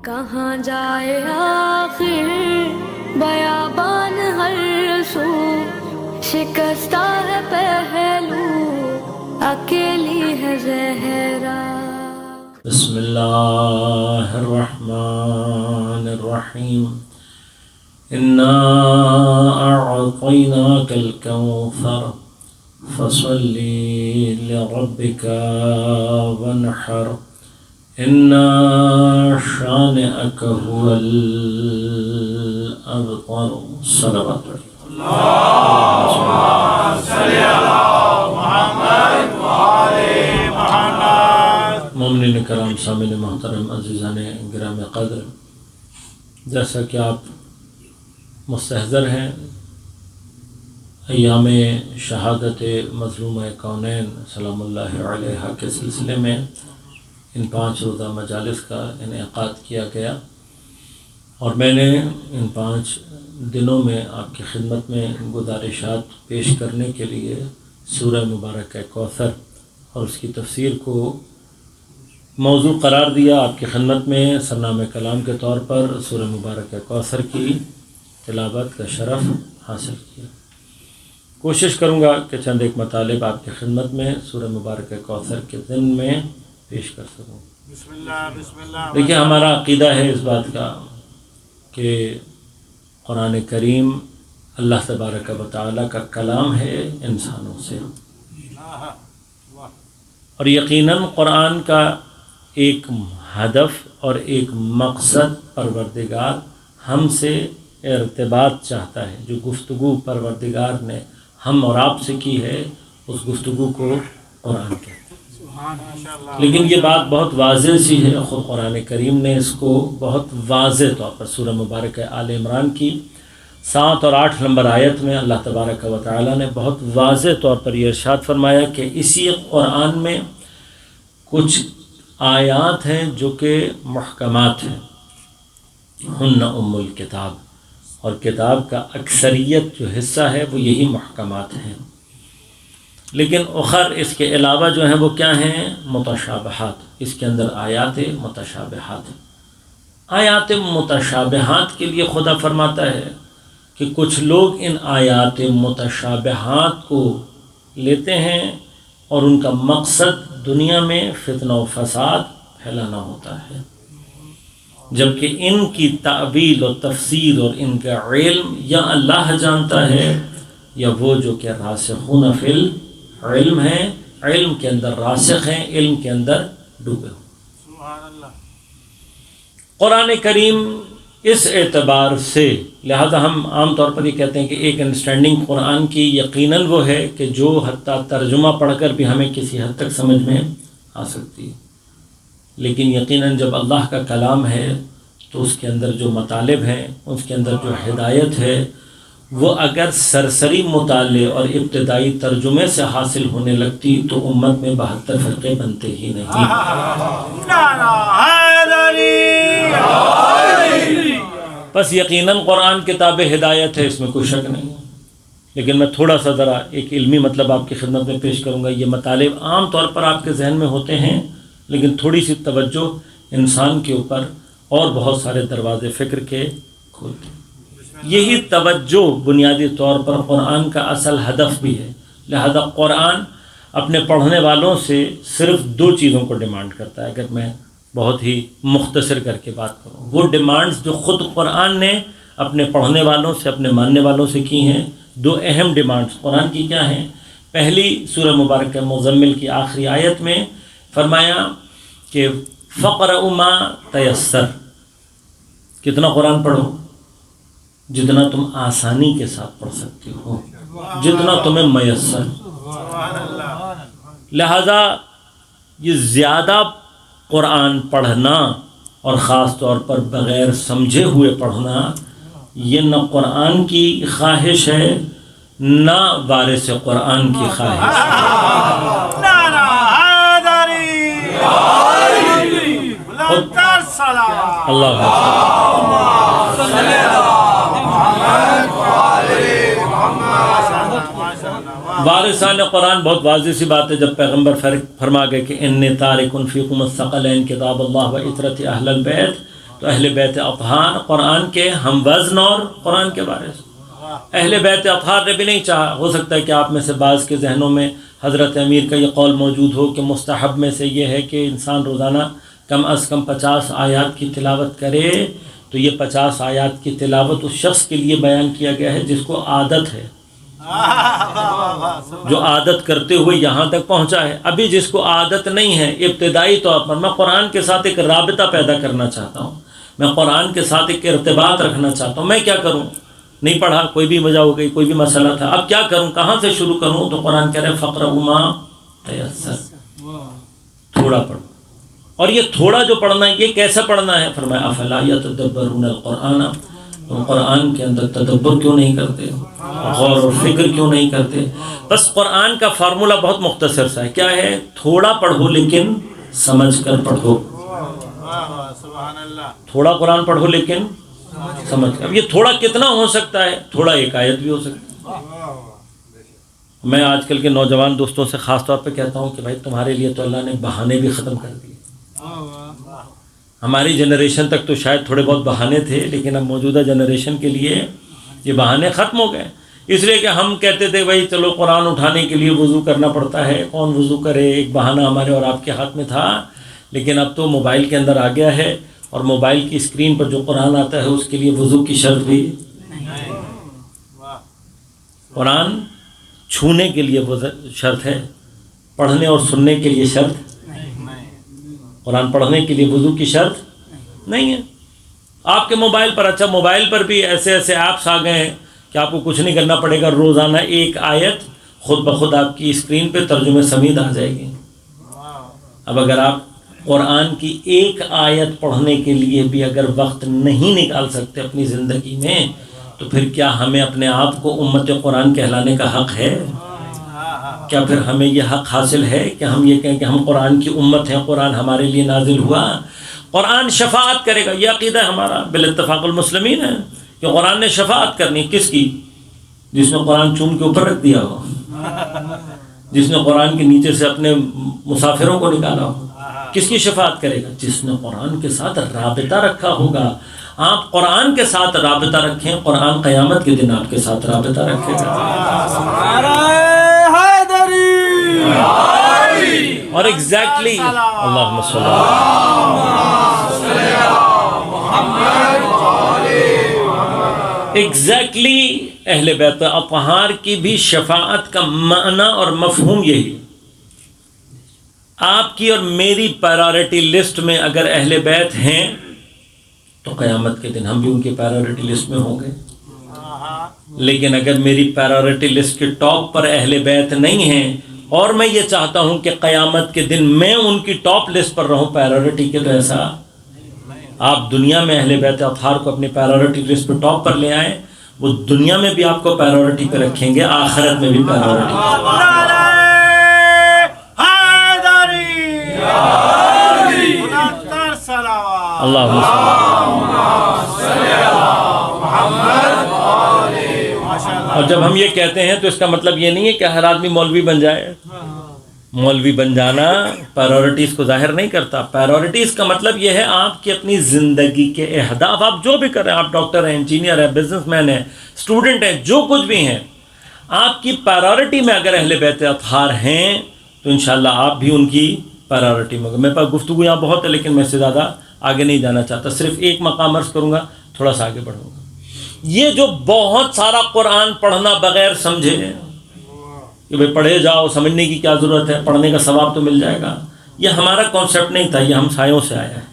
کہاں جائے آخر بیابان ہر سو، شکستہ ہے پہلو اکیلی ہے زہرا۔ بسم اللہ الرحمن الرحیم، انا اعطیناک الکوثر فصل لربک وانحر ان شانئک هو الابتر۔ صلوات مومنین کرام، سامعین محترم، عزیزان گرامی قدر، جیسا کہ آپ مستحضر ہیں، ایام شہادت مظلومہ کونین سلام اللہ علیہا کے سلسلے میں ان 5 روزہ مجالس کا انعقاد کیا گیا، اور میں نے ان 5 دنوں میں آپ کی خدمت میں گزارشات پیش کرنے کے لیے سورہ مبارکہ کوثر اور اس کی تفسیر کو موضوع قرار دیا۔ آپ کی خدمت میں سرنامہ کلام کے طور پر سورہ مبارکہ کوثر کی تلاوت کا شرف حاصل کیا۔ کوشش کروں گا کہ چند ایک مطالب آپ کی خدمت میں سورہ مبارکہ کوثر کے ضمن میں پیش کر سکوں۔ بسم اللہ۔ دیکھیے، ہمارا عقیدہ ہے اس بات کا کہ قرآن کریم اللہ تبارک و تعالیٰ کا کلام ہے انسانوں سے، اور یقیناً قرآن کا ایک ہدف اور ایک مقصد پروردگار ہم سے ارتباط چاہتا ہے۔ جو گفتگو پروردگار نے ہم اور آپ سے کی ہے، اس گفتگو کو قرآن کہتے ہیں۔ لیکن یہ بات بہت واضح سی ہے، خود قرآن کریم نے اس کو بہت واضح طور پر سورہ مبارکہ آل عمران کی 7 اور 8 نمبر آیت میں اللہ تبارک و تعالیٰ نے بہت واضح طور پر یہ ارشاد فرمایا کہ اسی قرآن میں کچھ آیات ہیں جو کہ محکمات ہیں، ہن ام الکتاب، اور کتاب کا اکثریت جو حصہ ہے وہ یہی محکمات ہیں، لیکن اخر اس کے علاوہ جو ہیں وہ کیا ہیں؟ متشابہات۔ اس کے اندر آیات متشابہات ہیں۔ آیات متشابہات کے لیے خدا فرماتا ہے کہ کچھ لوگ ان آیات متشابہات کو لیتے ہیں اور ان کا مقصد دنیا میں فتنہ و فساد پھیلانا ہوتا ہے، جبکہ ان کی تعویل و تفسیر اور ان کا علم یا اللہ جانتا ہے یا وہ جو کہ راسخون فی العلم ہیں، علم کے اندر راسخ ہیں، علم کے اندر ڈوبے ہوں۔ سبحان اللہ۔ قرآن کریم اس اعتبار سے، لہذا ہم عام طور پر یہ کہتے ہیں کہ ایک انڈرسٹینڈنگ قرآن کی یقیناً وہ ہے کہ جو حتیٰ ترجمہ پڑھ کر بھی ہمیں کسی حد تک سمجھ میں آ سکتی ہے، لیکن یقیناً جب اللہ کا کلام ہے تو اس کے اندر جو مطالب ہیں، اس کے اندر جو ہدایت ہے، وہ اگر سرسری مطالعے اور ابتدائی ترجمے سے حاصل ہونے لگتی تو امت میں 72 فرقے بنتے ہی نہیں۔ بس یقیناً قرآن کتاب ہدایت ہے، اس میں کوئی شک نہیں، لیکن میں تھوڑا سا ذرا ایک علمی مطلب آپ کی خدمت میں پیش کروں گا۔ یہ مطالب عام طور پر آپ کے ذہن میں ہوتے ہیں، لیکن تھوڑی سی توجہ انسان کے اوپر اور بہت سارے دروازے فکر کے کھولتے ہیں۔ یہی توجہ بنیادی طور پر قرآن کا اصل ہدف بھی ہے، لہذا قرآن اپنے پڑھنے والوں سے صرف 2 چیزوں کو ڈیمانڈ کرتا ہے۔ اگر میں بہت ہی مختصر کر کے بات کروں، وہ ڈیمانڈز جو خود قرآن نے اپنے پڑھنے والوں سے، اپنے ماننے والوں سے کی ہیں، 2 اہم ڈیمانڈز قرآن کی کیا ہیں؟ پہلی سورہ مبارکہ مزمل کی آخری آیت میں فرمایا کہ فَقْرَؤْا مَا تَيَسَّرَ، کتنا قرآن پڑھو؟ جتنا تم آسانی کے ساتھ پڑھ سکتے ہو، جتنا تمہیں میسر۔ لہذا یہ زیادہ قرآن پڑھنا اور خاص طور پر بغیر سمجھے ہوئے پڑھنا، یہ نہ قرآن کی خواہش ہے نہ وارث قرآن کی خواہش ہے۔ اللہ وارثان قرآن بہت واضح سی بات ہے، جب پیغمبر فرما گئے کہ انی تارک فیکم الثقلین کتاب اللہ و عطرت اہل البیت تو اہل بیت اطہار قرآن کے ہم وزن اور قرآن کے بارے سے اہل بیت اطہار نے بھی نہیں چاہا. ہو سکتا ہے کہ آپ میں سے بعض کے ذہنوں میں حضرت امیر کا یہ قول موجود ہو کہ مستحب میں سے یہ ہے کہ انسان روزانہ کم از کم 50 آیات کی تلاوت کرے. تو یہ 50 آیات کی تلاوت اس شخص کے لیے بیان کیا گیا ہے جس کو عادت ہے, جو عادت کرتے ہوئے یہاں تک پہنچا ہے. ابھی جس کو عادت نہیں ہے, ابتدائی طور پر میں قرآن کے ساتھ ایک رابطہ پیدا کرنا چاہتا ہوں, میں قرآن کے ساتھ ایک ارتباط رکھنا چاہتا ہوں, میں کیا کروں؟ نہیں پڑھا, کوئی بھی وجہ ہو گئی, کوئی بھی مسئلہ تھا, اب کیا کروں, کہاں سے شروع کروں؟ تو قرآن کہہ رہے فقرؤوا ما تیسر, تھوڑا پڑھو. اور یہ تھوڑا جو پڑھنا ہے یہ کیسے پڑھنا ہے؟ فرمایا افلا یتدبرون القرآن, تم قرآن کے اندر تدبر کیوں نہیں کرتے, غور و فکر کیوں نہیں کرتے؟ بس قرآن کا فارمولہ بہت مختصر سا ہے, کیا ہے؟ تھوڑا پڑھو لیکن سمجھ کر پڑھو. سبحان اللہ. تھوڑا قرآن پڑھو لیکن سمجھ کر. اب یہ تھوڑا کتنا ہو سکتا ہے؟ تھوڑا ایک آیت بھی ہو سکتی ہے. میں آج کل کے نوجوان دوستوں سے خاص طور پہ کہتا ہوں کہ بھائی تمہارے لیے تو اللہ نے بہانے بھی ختم کر دیے. ہماری جنریشن تک تو شاید تھوڑے بہت بہانے تھے, لیکن اب موجودہ جنریشن کے لیے یہ بہانے ختم ہو گئے. اس لیے کہ ہم کہتے تھے بھائی چلو قرآن اٹھانے کے لیے وضو کرنا پڑتا ہے, کون وضو کرے, ایک بہانہ ہمارے اور آپ کے ہاتھ میں تھا. لیکن اب تو موبائل کے اندر آ گیا ہے, اور موبائل کی اسکرین پر جو قرآن آتا ہے اس کے لیے وضو کی شرط بھی, قرآن چھونے کے لیے شرط ہے, پڑھنے اور سننے کے لیے شرط, قرآن پڑھنے کے لیے وضو کی شرط نہیں ہے. آپ کے موبائل پر, اچھا موبائل پر بھی ایسے ایسے ایپس آ گئے ہیں کہ آپ کو کچھ نہیں کرنا پڑے گا, روزانہ ایک آیت خود بخود آپ کی اسکرین پہ ترجمہ سمیت آ جائے گی. اب اگر آپ قرآن کی ایک آیت پڑھنے کے لیے بھی اگر وقت نہیں نکال سکتے اپنی زندگی میں, تو پھر کیا ہمیں اپنے آپ کو امت قرآن کہلانے کا حق ہے؟ کیا پھر ہمیں یہ حق حاصل ہے کہ ہم یہ کہیں کہ ہم قرآن کی امت ہیں, قرآن ہمارے لیے نازل ہوا, قرآن شفاعت کرے گا؟ یہ عقیدہ ہمارا بالاتفاق المسلمین ہے کہ قرآن نے شفاعت کرنی. کس کی؟ جس نے قرآن چوم کے اوپر رکھ دیا ہو, جس نے قرآن کے نیچے سے اپنے مسافروں کو نکالا ہو. کس کی شفاعت کرے گا؟ جس نے قرآن کے ساتھ رابطہ رکھا ہوگا. آپ قرآن کے ساتھ رابطہ رکھیں, قرآن قیامت کے دن آپ کے ساتھ رابطہ رکھے گا. اور ایگزیکٹلی اللہم صلی ایگزیکٹلی اہل بیت اطہار کی بھی شفاعت کا معنی اور مفہوم یہی. آپ کی اور میری پرائورٹی لسٹ میں اگر اہل بیت ہیں تو قیامت کے دن ہم بھی ان کی پرائورٹی لسٹ میں ہوں گے. لیکن اگر میری پرائورٹی لسٹ کے ٹاپ پر اہل بیت نہیں ہیں اور میں یہ چاہتا ہوں کہ قیامت کے دن میں ان کی ٹاپ لسٹ پر رہوں پرائورٹی کے, تو ایسا آپ دنیا میں اہل بیت اطہار کو اپنی پرائورٹی لسٹ پر ٹاپ پر لے آئیں, وہ دنیا میں بھی آپ کو پرائورٹی پہ رکھیں گے, آخرت میں بھی پرائورٹی. اللہم اور جب ہم یہ کہتے ہیں تو اس کا مطلب یہ نہیں ہے کہ ہر آدمی مولوی بن جائے. مولوی بن جانا پرائورٹیز کو ظاہر نہیں کرتا. پرائورٹیز کا مطلب یہ ہے آپ کی اپنی زندگی کے اہداف, آپ جو بھی کر رہے ہیں, آپ ڈاکٹر ہیں, انجینئر ہیں, بزنس مین ہیں, اسٹوڈنٹ ہیں, جو کچھ بھی ہیں, آپ کی پرائورٹی میں اگر اہل بیت اطہار ہیں تو انشاءاللہ آپ بھی ان کی پرائورٹی میں. میرے پاس گفتگو یہاں بہت ہے لیکن میں اس سے زیادہ آگے نہیں جانا چاہتا, صرف ایک مقام عرض کروں گا, تھوڑا سا آگے بڑھوں گا. یہ جو بہت سارا قرآن پڑھنا بغیر سمجھے کہ بھائی پڑھے جاؤ, سمجھنے کی کیا ضرورت ہے, پڑھنے کا ثواب تو مل جائے گا, یہ ہمارا کانسیپٹ نہیں تھا, یہ ہم سایوں سے آیا ہے.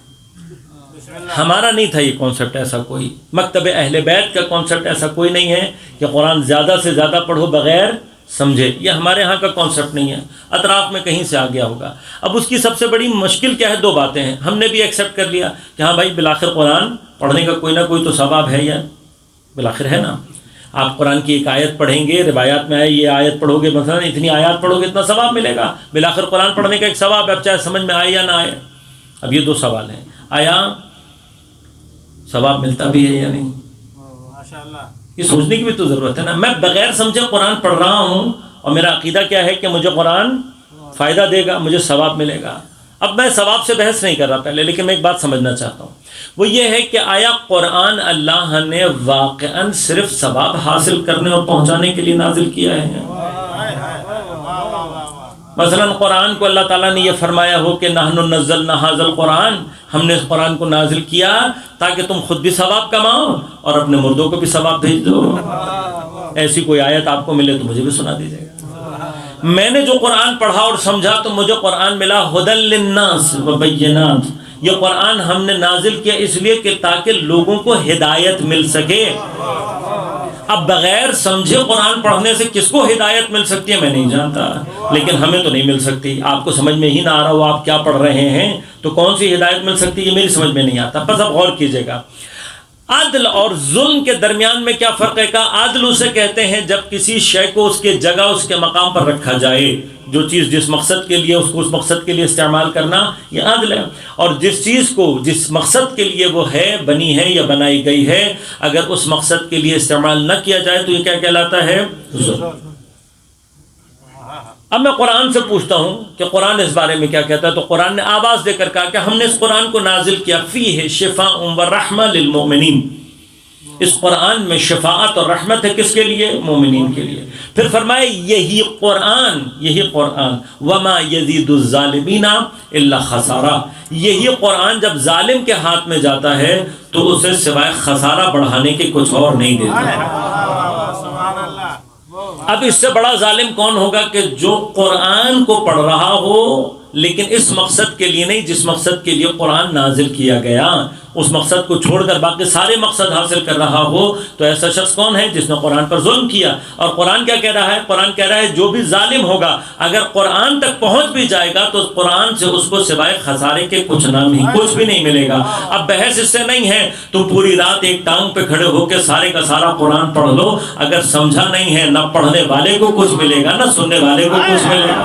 ہمارا نہیں تھا یہ کانسیپٹ, ایسا کوئی مکتب اہل بیت کا کانسیپٹ ایسا کوئی نہیں ہے کہ قرآن زیادہ سے زیادہ پڑھو بغیر سمجھے. یہ ہمارے یہاں کا کانسیپٹ نہیں ہے, اطراف میں کہیں سے آ گیا ہوگا. اب اس کی سب سے بڑی مشکل کیا ہے؟ دو باتیں ہیں. ہم نے بھی ایکسیپٹ کر لیا کہ ہاں بھائی بالآخر قرآن پڑھنے کا کوئی نہ کوئی تو ثواب ہے, یا بالآخر ہے نا. آپ قرآن کی ایک آیت پڑھیں گے, روایات میں آئے یہ آیت پڑھو گے, مثلا اتنی آیات پڑھو گے اتنا ثواب ملے گا. بالآخر قرآن پڑھنے کا ایک ثواب ہے, اب چاہے سمجھ میں آئے یا نہ آئے. اب یہ دو سوال ہیں, آیا ثواب ملتا بھی ہے یا نہیں؟ یہ سوچنے کی بھی تو ضرورت ہے نا. میں بغیر سمجھے قرآن پڑھ رہا ہوں اور میرا عقیدہ کیا ہے کہ مجھے قرآن فائدہ دے گا, مجھے ثواب ملے گا. اب میں ثواب سے بحث نہیں کر رہا پہلے، لیکن میں ایک بات سمجھنا چاہتا ہوں، وہ یہ ہے کہ آیا قرآن اللہ نے واقعاً صرف ثواب حاصل کرنے اور پہنچانے کے لیے نازل کیا ہے؟ مثلا قرآن کو اللہ تعالیٰ نے یہ فرمایا ہو کہ نحن نزلنا ھذا القرآن، ہم نے اس قرآن کو نازل کیا تاکہ تم خود بھی ثواب کماؤ اور اپنے مردوں کو بھی ثواب بھیج دو؟ ایسی کوئی آیت آپ کو ملے تو مجھے بھی سنا دیجیے گا۔ میں نے جو قرآن پڑھا اور سمجھا تو مجھے قرآن ملا ھدی للناس وبینات، یہ قرآن ہم نے نازل کیا اس لیے کہ تاکہ لوگوں کو ہدایت مل سکے۔ اب بغیر سمجھے قرآن پڑھنے سے کس کو ہدایت مل سکتی ہے میں نہیں جانتا، لیکن ہمیں تو نہیں مل سکتی۔ آپ کو سمجھ میں ہی نہ آ رہا ہو آپ کیا پڑھ رہے ہیں تو کون سی ہدایت مل سکتی ہے یہ میری سمجھ میں نہیں آتا۔ بس اب غور کیجیے گا، عدل اور ظلم کے درمیان میں کیا فرق ہے؟ کہ عدل اسے کہتے ہیں جب کسی شے کو اس کے جگہ اس کے مقام پر رکھا جائے، جو چیز جس مقصد کے لیے اس کو اس مقصد کے لیے استعمال کرنا یہ عدل ہے، اور جس چیز کو جس مقصد کے لیے وہ ہے بنی ہے یا بنائی گئی ہے اگر اس مقصد کے لیے استعمال نہ کیا جائے تو یہ کیا کہلاتا ہے؟ ظلم۔ اب میں قرآن سے پوچھتا ہوں کہ قرآن اس بارے میں کیا کہتا ہے، تو قرآن نے آواز دے کر کہا کہ ہم نے اس قرآن کو نازل کیا فیہ شفاء و رحمہ للمؤمنین، اس قرآن میں شفاعت اور رحمت ہے کس کے لیے؟ مومنین کے لیے۔ پھر فرمائے یہی قرآن وما یزید الظالمین الا خسارہ، یہی قرآن جب ظالم کے ہاتھ میں جاتا ہے تو اسے سوائے خسارہ بڑھانے کے کچھ اور نہیں دیتا۔ اب اس سے بڑا ظالم کون ہوگا کہ جو قرآن کو پڑھ رہا ہو لیکن اس مقصد کے لیے نہیں جس مقصد کے لیے قرآن نازل کیا گیا، اس مقصد کو چھوڑ کر باقی سارے مقصد حاصل کر رہا ہو، تو ایسا شخص کون ہے؟ جس نے قرآن پر ظلم کیا۔ اور قرآن کیا کہہ رہا ہے؟ قرآن کہہ رہا ہے جو بھی ظالم ہوگا اگر قرآن تک پہنچ بھی جائے گا تو قرآن سے اس کو سوائے خسارے کے کچھ بھی نہیں ملے گا۔ اب بحث اس سے نہیں ہے تم پوری رات ایک ٹانگ پہ کھڑے ہو کے سارے کا سارا قرآن پڑھ لو، اگر سمجھا نہیں ہے نہ پڑھنے والے کو کچھ ملے گا نہ سننے والے کو کچھ ملے گا۔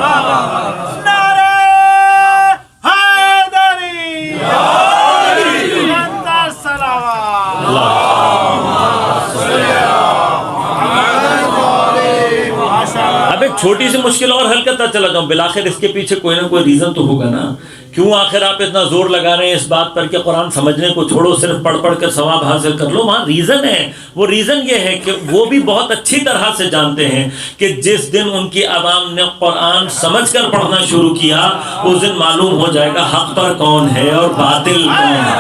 اب ایک چھوٹی سی مشکل اور حل کرتا چلا جاؤں، بالآخر اس کے پیچھے کوئی نہ کوئی ریزن تو ہوگا نا۔ کیوں آخر آپ اتنا زور لگا رہے ہیں اس بات پر کہ قرآن سمجھنے کو چھوڑو، صرف پڑھ پڑھ کر ثواب حاصل کر لو؟ وہاں ریزن ہے، وہ ریزن یہ ہے کہ وہ بھی بہت اچھی طرح سے جانتے ہیں کہ جس دن ان کی عوام نے قرآن سمجھ کر پڑھنا شروع کیا اس دن معلوم ہو جائے گا حق پر کون ہے اور باطل کون ہے۔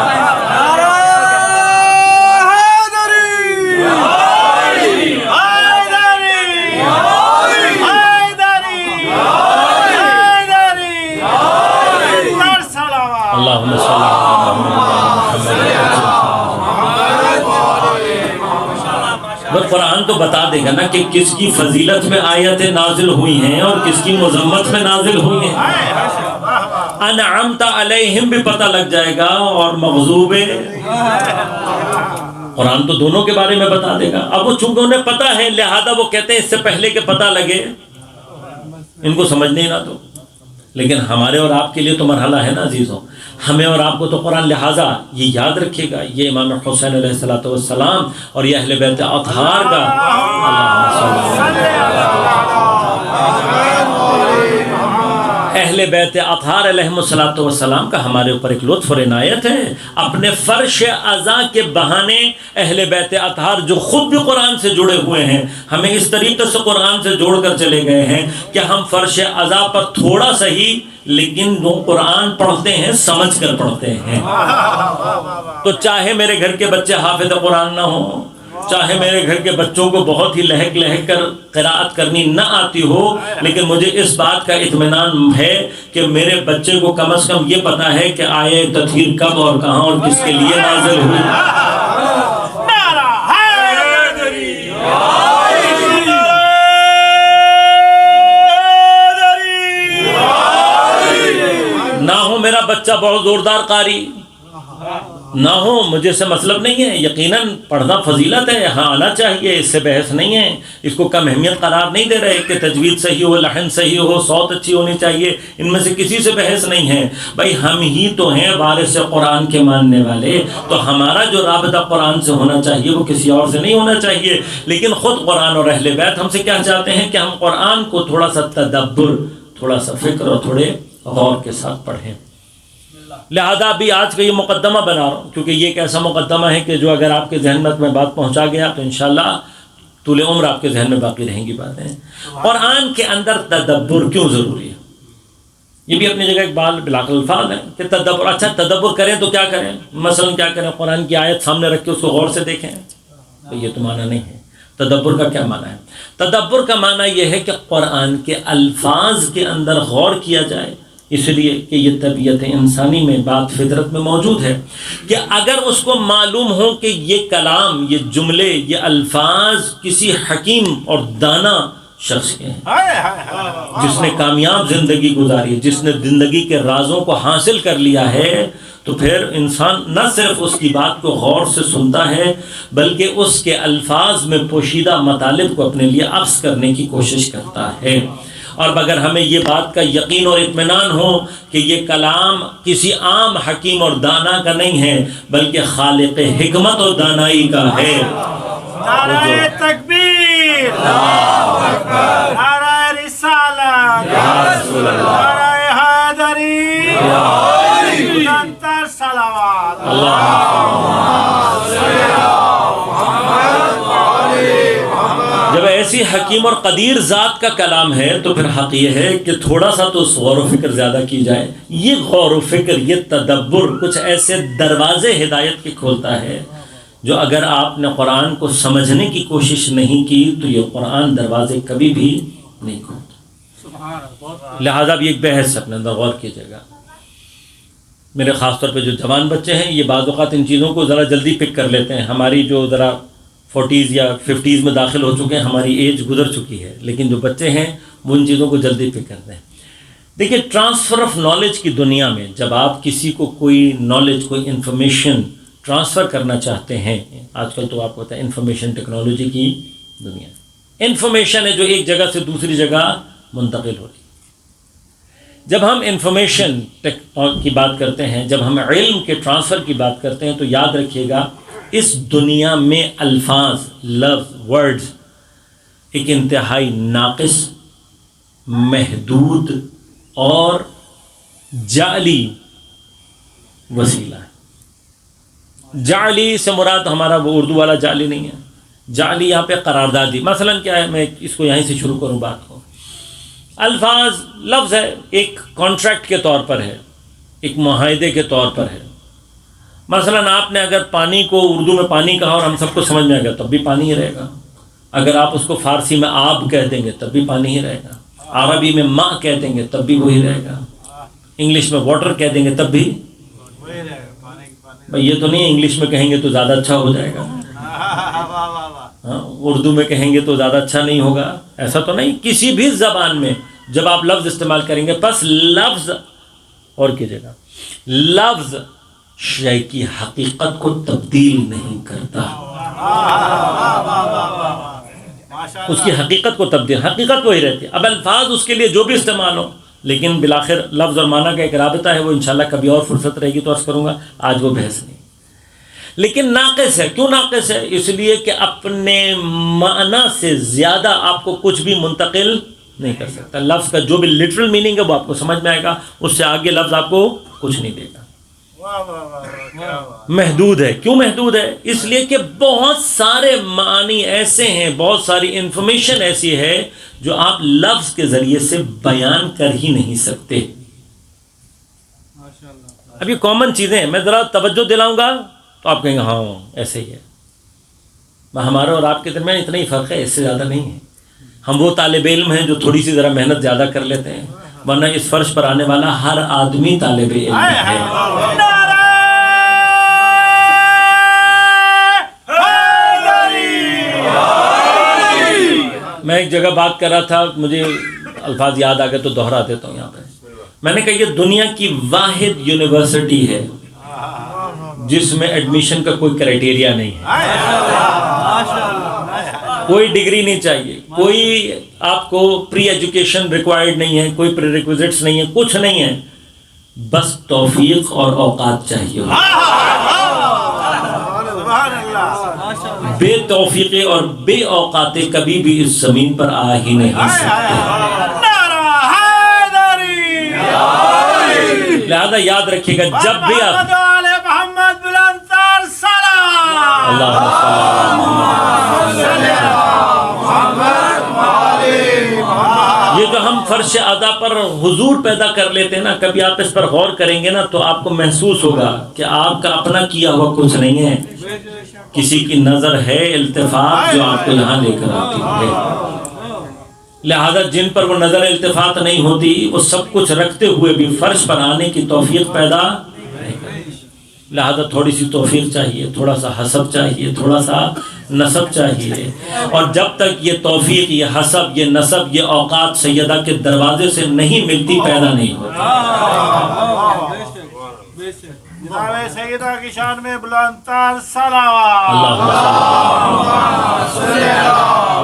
قرآن تو بتا دے گا نا کہ کس کی فضیلت میں آیتیں نازل ہوئی ہیں اور کس کی مذمت میں نازل ہوئی ہیں۔ انعمت علیہم بھی پتہ لگ جائے گا اور مغضوب، قرآن تو دونوں کے بارے میں بتا دے گا۔ اب وہ چونکہ انہیں پتہ ہے لہذا وہ کہتے ہیں اس سے پہلے کہ پتہ لگے ان کو سمجھنے ہی نہ دو۔ لیکن ہمارے اور آپ کے لیے تو مرحلہ ہے نا عزیزوں، ہمیں اور آپ کو تو قرآن لہٰذا یہ یاد رکھے گا، یہ امام حسین علیہ السلام اور یہ اہل بیت اطہار کا اہل بیت اطہار علیہ السلام کا ہمارے اوپر ایک لطف اور عنایت ہے۔ اپنے فرش ازاں کے بہانے اہل بیت اطہار جو خود بھی قرآن سے جڑے ہوئے ہیں ہمیں اس طریقے سے قرآن سے جوڑ کر چلے گئے ہیں کہ ہم فرش ازاں پر تھوڑا سا ہی لیکن وہ قرآن پڑھتے ہیں سمجھ کر پڑھتے ہیں۔ تو چاہے میرے گھر کے بچے حافظ قرآن نہ ہوں، چاہے میرے گھر کے بچوں کو بہت ہی لہک لہک کر قرأت کرنی نہ آتی ہو، لیکن مجھے اس بات کا اطمینان ہے کہ میرے بچے کو کم از کم یہ پتا ہے کہ آیے تطہیر کب اور کہاں اور کس کے لیے نازل ہوئی۔ نہ ہو میرا بچہ بہت زوردار قاری، نہ ہو مجھے سے مطلب نہیں ہے، یقیناً پڑھنا فضیلت ہے، ہاں آنا چاہیے، اس سے بحث نہیں ہے، اس کو کم اہمیت قرار نہیں دے رہے کہ تجوید صحیح ہو، لحن صحیح ہو، صوت اچھی ہونی چاہیے، ان میں سے کسی سے بحث نہیں ہے۔ بھائی ہم ہی تو ہیں وارث قرآن کے ماننے والے، تو ہمارا جو رابطہ قرآن سے ہونا چاہیے وہ کسی اور سے نہیں ہونا چاہیے۔ لیکن خود قرآن اور اہل بیت ہم سے کیا چاہتے ہیں کہ ہم قرآن کو تھوڑا سا تدبر، تھوڑا سا فکر اور تھوڑے غور کے ساتھ پڑھیں۔ لہذا بھی آج کا یہ مقدمہ بنا رہا ہوں، کیونکہ یہ ایک ایسا مقدمہ ہے کہ جو اگر آپ کے ذہن میں بات پہنچا گیا تو انشاءاللہ طول عمر آپ کے ذہن میں باقی رہیں گی باتیں۔ قرآن کے اندر تدبر کیوں ضروری ہے؟ یہ بھی اپنی جگہ ایک بلاغت الفاظ ہے کہ تدبر، اچھا تدبر کریں تو کیا کریں؟ مثلا کیا کریں؟ قرآن کی آیت سامنے رکھ کے اس کو غور سے دیکھیں، تو یہ تو معنی نہیں ہے۔ تدبر کا کیا معنی ہے؟ تدبر کا معنی یہ ہے کہ قرآن کے الفاظ کے اندر غور کیا جائے، اس لیے کہ یہ طبیعت انسانی میں بات فطرت میں موجود ہے کہ اگر اس کو معلوم ہو کہ یہ کلام، یہ جملے، یہ الفاظ کسی حکیم اور دانا شخص کے ہیں، جس نے کامیاب زندگی گزاری ہے، جس نے زندگی کے رازوں کو حاصل کر لیا ہے، تو پھر انسان نہ صرف اس کی بات کو غور سے سنتا ہے بلکہ اس کے الفاظ میں پوشیدہ مطالب کو اپنے لیے عکس کرنے کی کوشش کرتا ہے۔ اور اگر ہمیں یہ بات کا یقین اور اطمینان ہو کہ یہ کلام کسی عام حکیم اور دانا کا نہیں ہے بلکہ خالق حکمت اور دانائی کا ہے، نعرہ تکبیر، نعرہ رسالت، نعرہ حیدری، ننتر صلوات، جب ایسی حکیم اور قدیر ذات کا کلام ہے تو پھر حق یہ ہے کہ تھوڑا سا تو اس غور و فکر زیادہ کی جائے۔ یہ غور و فکر، یہ تدبر کچھ ایسے دروازے ہدایت کے کھولتا ہے جو اگر آپ نے قرآن کو سمجھنے کی کوشش نہیں کی تو یہ قرآن دروازے کبھی بھی نہیں کھولتا۔ لہذا بھی ایک بحث اپنے اندر غور کیجیے گا۔ میرے خاص طور پہ جو جوان بچے ہیں یہ بعض اوقات ان چیزوں کو ذرا جلدی پک کر لیتے ہیں۔ ہماری جو ذرا 40s یا 50s میں داخل ہو چکے ہیں، ہماری ایج گزر چکی ہے، لیکن جو بچے ہیں وہ ان چیزوں کو جلدی پک کرتے ہیں۔ دیکھیے، ٹرانسفر آف نالج کی دنیا میں جب آپ کسی کو کوئی نالج، کوئی انفارمیشن ٹرانسفر کرنا چاہتے ہیں، آج کل تو آپ کو پتہ ہے انفارمیشن ٹیکنالوجی کی دنیا، انفارمیشن ہے جو ایک جگہ سے دوسری جگہ منتقل ہو رہی ہے۔ جب ہم انفارمیشن کی بات کرتے ہیں، جب ہم علم کے ٹرانسفر کی بات کرتے ہیں تو یاد رکھیے گا اس دنیا میں الفاظ، لفظ، ورڈز ایک انتہائی ناقص، محدود اور جعلی وسیلہ ہے۔ جعلی سے مراد ہمارا وہ اردو والا جعلی نہیں ہے، جعلی یہاں پہ قراردادی۔ مثلا کیا ہے، میں اس کو یہیں سے شروع کروں بات کو۔ الفاظ، لفظ ہے، ایک کانٹریکٹ کے طور پر ہے، ایک معاہدے کے طور پر ہے۔ مثلا آپ نے اگر پانی کو اردو میں پانی کہا اور ہم سب کو سمجھ میں آ گیا تب بھی پانی ہی رہے گا۔ اگر آپ اس کو فارسی میں آب کہہ دیں گے تب بھی پانی ہی رہے گا، عربی میں ماء کہہ دیں گے تب بھی وہی رہے گا، انگلش میں واٹر کہہ دیں گے تب بھی بھائی یہ تو نہیں انگلش میں کہیں گے تو زیادہ اچھا ہو جائے گا، ہاں اردو میں کہیں گے تو زیادہ اچھا نہیں ہوگا، ایسا تو نہیں۔ کسی بھی زبان میں جب آپ لفظ استعمال کریں گے، بس لفظ اور کیجیے گا، لفظ شے کی حقیقت کو تبدیل نہیں کرتا، اس کی حقیقت کو تبدیل، حقیقت وہی رہتی ہے۔ اب الفاظ اس کے لیے جو بھی استعمال ہو، لیکن بالآخر لفظ اور معنی کا ایک رابطہ ہے، وہ انشاءاللہ کبھی اور فرصت رہے گی تو عرض کروں گا، آج وہ بحث نہیں۔ لیکن ناقص ہے، کیوں ناقص ہے؟ اس لیے کہ اپنے معنی سے زیادہ آپ کو کچھ بھی منتقل نہیں کر سکتا۔ لفظ کا جو بھی لٹرل میننگ ہے وہ آپ کو سمجھ میں آئے گا، اس سے آگے لفظ آپ کو کچھ نہیں دے گا۔ محدود ہے۔ کیوں محدود ہے؟ اس لیے کہ بہت سارے معنی ایسے ہیں، بہت ساری انفارمیشن ایسی ہے جو آپ لفظ کے ذریعے سے بیان کر ہی نہیں سکتے۔ اب یہ کامن چیزیں ہیں، میں ذرا توجہ دلاؤں گا تو آپ کہیں گے ہاں ایسے ہی ہے۔ ہمارے اور آپ کے درمیان اتنا ہی فرق ہے، اس سے زیادہ نہیں ہے۔ ہم وہ طالب علم ہیں جو تھوڑی سی ذرا محنت زیادہ کر لیتے ہیں، ورنہ اس فرش پر آنے والا ہر آدمی طالب علم ہے۔ میں ایک جگہ بات کر رہا تھا، مجھے الفاظ یاد آ گئے تو دوہرا دیتا ہوں یہاں پہ۔ میں نے کہا یہ دنیا کی واحد یونیورسٹی ہے جس میں ایڈمیشن کا کوئی کرائٹیریا نہیں ہے، کوئی ڈگری نہیں چاہیے، کوئی آپ کو پری ایجوکیشن ریکوائرڈ نہیں ہے، کوئی پری ریکویزٹس نہیں ہے، کچھ نہیں ہے، بس توفیق اور اوقات چاہیے۔ بے توفیقی اور بے اوقاتے کبھی بھی اس زمین پر آ ہی نہیں سکتے۔ لہذا یاد رکھیے گا جب بھی آپ محمد و آل محمد بلندتر سلام یہ جو ہم فرش ادا پر حضور پیدا کر لیتے ہیں نا، کبھی آپ اس پر غور کریں گے نا تو آپ کو محسوس ہوگا کہ آپ کا اپنا کیا ہوا کچھ نہیں ہے، کسی کی نظر ہے التفات جو آپ کو یہاں لے کر آتی ہے۔ لہذا جن پر وہ نظر التفات نہیں ہوتی وہ سب کچھ رکھتے ہوئے بھی فرش پر آنے کی توفیق پیدا نہیں کرتی۔ لہذا تھوڑی سی توفیق چاہیے، تھوڑا سا حسب چاہیے، تھوڑا سا نسب چاہیے، اور جب تک یہ توفیق، یہ حسب، یہ نسب، یہ اوقات سیدہ کے دروازے سے نہیں ملتی، پیدا نہیں ہوتی۔ جناب سیدہ کی شان میں بلندتر صلوات۔ اللہم صلی اللہ۔